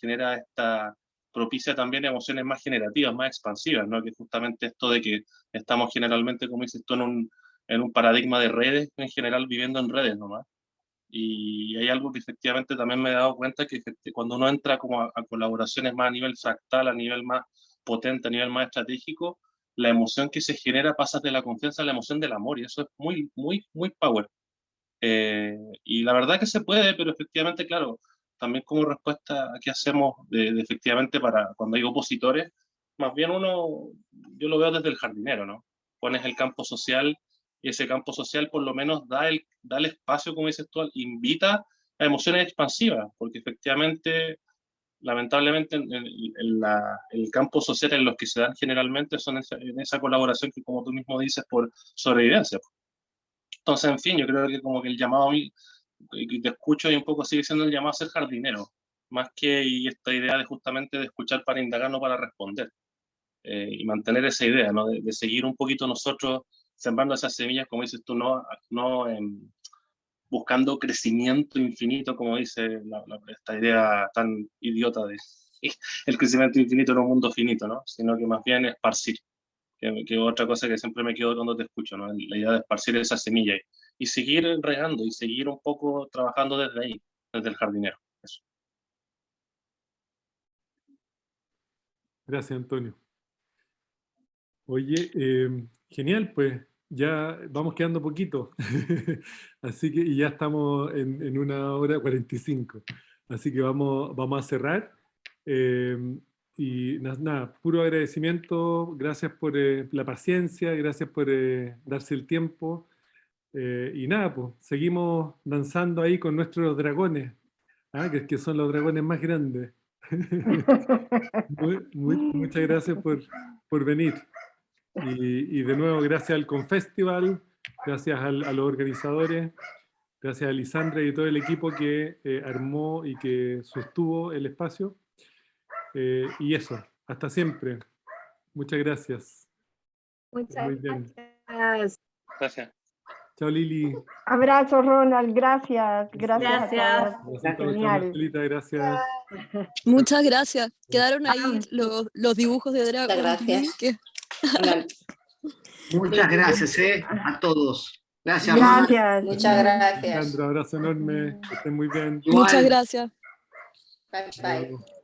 [SPEAKER 11] Propicia también emociones más generativas, más expansivas, ¿no? Que justamente esto de que estamos generalmente, como dices tú, en un paradigma de redes, en general viviendo en redes nomás. Y hay algo que efectivamente también me he dado cuenta, que cuando uno entra como a colaboraciones más a nivel fractal, a nivel más potente, a nivel más estratégico, la emoción que se genera pasa de la confianza a la emoción del amor, y eso es muy, muy, muy power. Y la verdad que se puede, pero efectivamente, claro, también como respuesta a qué hacemos efectivamente para cuando hay opositores, más bien yo lo veo desde el jardinero, ¿no? Pones el campo social, y ese campo social por lo menos da el espacio, como dices tú, invita a emociones expansivas, porque efectivamente, lamentablemente, el campo social en los que se dan generalmente son en esa colaboración que, como tú mismo dices, por sobrevivencia. Entonces, en fin, yo creo que como que el llamado a mí, y te escucho, y un poco sigue siendo el llamado a ser jardinero, más que y esta idea de justamente de escuchar para indagar, no para responder, y mantener esa idea, ¿no? De seguir un poquito nosotros sembrando esas semillas, como dices tú, no buscando crecimiento infinito, como dice esta idea tan idiota de el crecimiento infinito en un mundo finito, ¿no? Sino que más bien esparcir. Que otra cosa que siempre me quedo cuando te escucho, ¿no? La idea de esparcir esa semilla y seguir regando y seguir un poco trabajando desde ahí, desde el jardinero. Eso.
[SPEAKER 1] Gracias, Antonio. Oye, genial, pues ya vamos quedando poquito. Así que y ya estamos en 1 hora 45. Así que vamos a cerrar. Y nada, puro agradecimiento. Gracias por la paciencia, gracias por darse el tiempo. Y nada, pues seguimos danzando ahí con nuestros dragones, que son los dragones más grandes. Muchas gracias por venir. Y de nuevo, gracias al Confestival, gracias a los organizadores, gracias a Lisandra y todo el equipo que armó y que sostuvo el espacio. Y eso, hasta siempre. Muchas gracias.
[SPEAKER 7] Muchas
[SPEAKER 11] gracias. Gracias.
[SPEAKER 1] Chao, Lili.
[SPEAKER 2] Abrazo, Ronald. Gracias. Gracias a todos.
[SPEAKER 1] Genial. Marcelita, gracias.
[SPEAKER 10] Muchas gracias. Quedaron ahí los dibujos de Dragon.
[SPEAKER 9] Gracias.
[SPEAKER 6] Muchas gracias a todos. Gracias.
[SPEAKER 2] Gracias.
[SPEAKER 9] Muchas gracias.
[SPEAKER 1] Alejandro, abrazo enorme. Que estén muy bien.
[SPEAKER 10] Muchas gracias.
[SPEAKER 9] Bye, bye.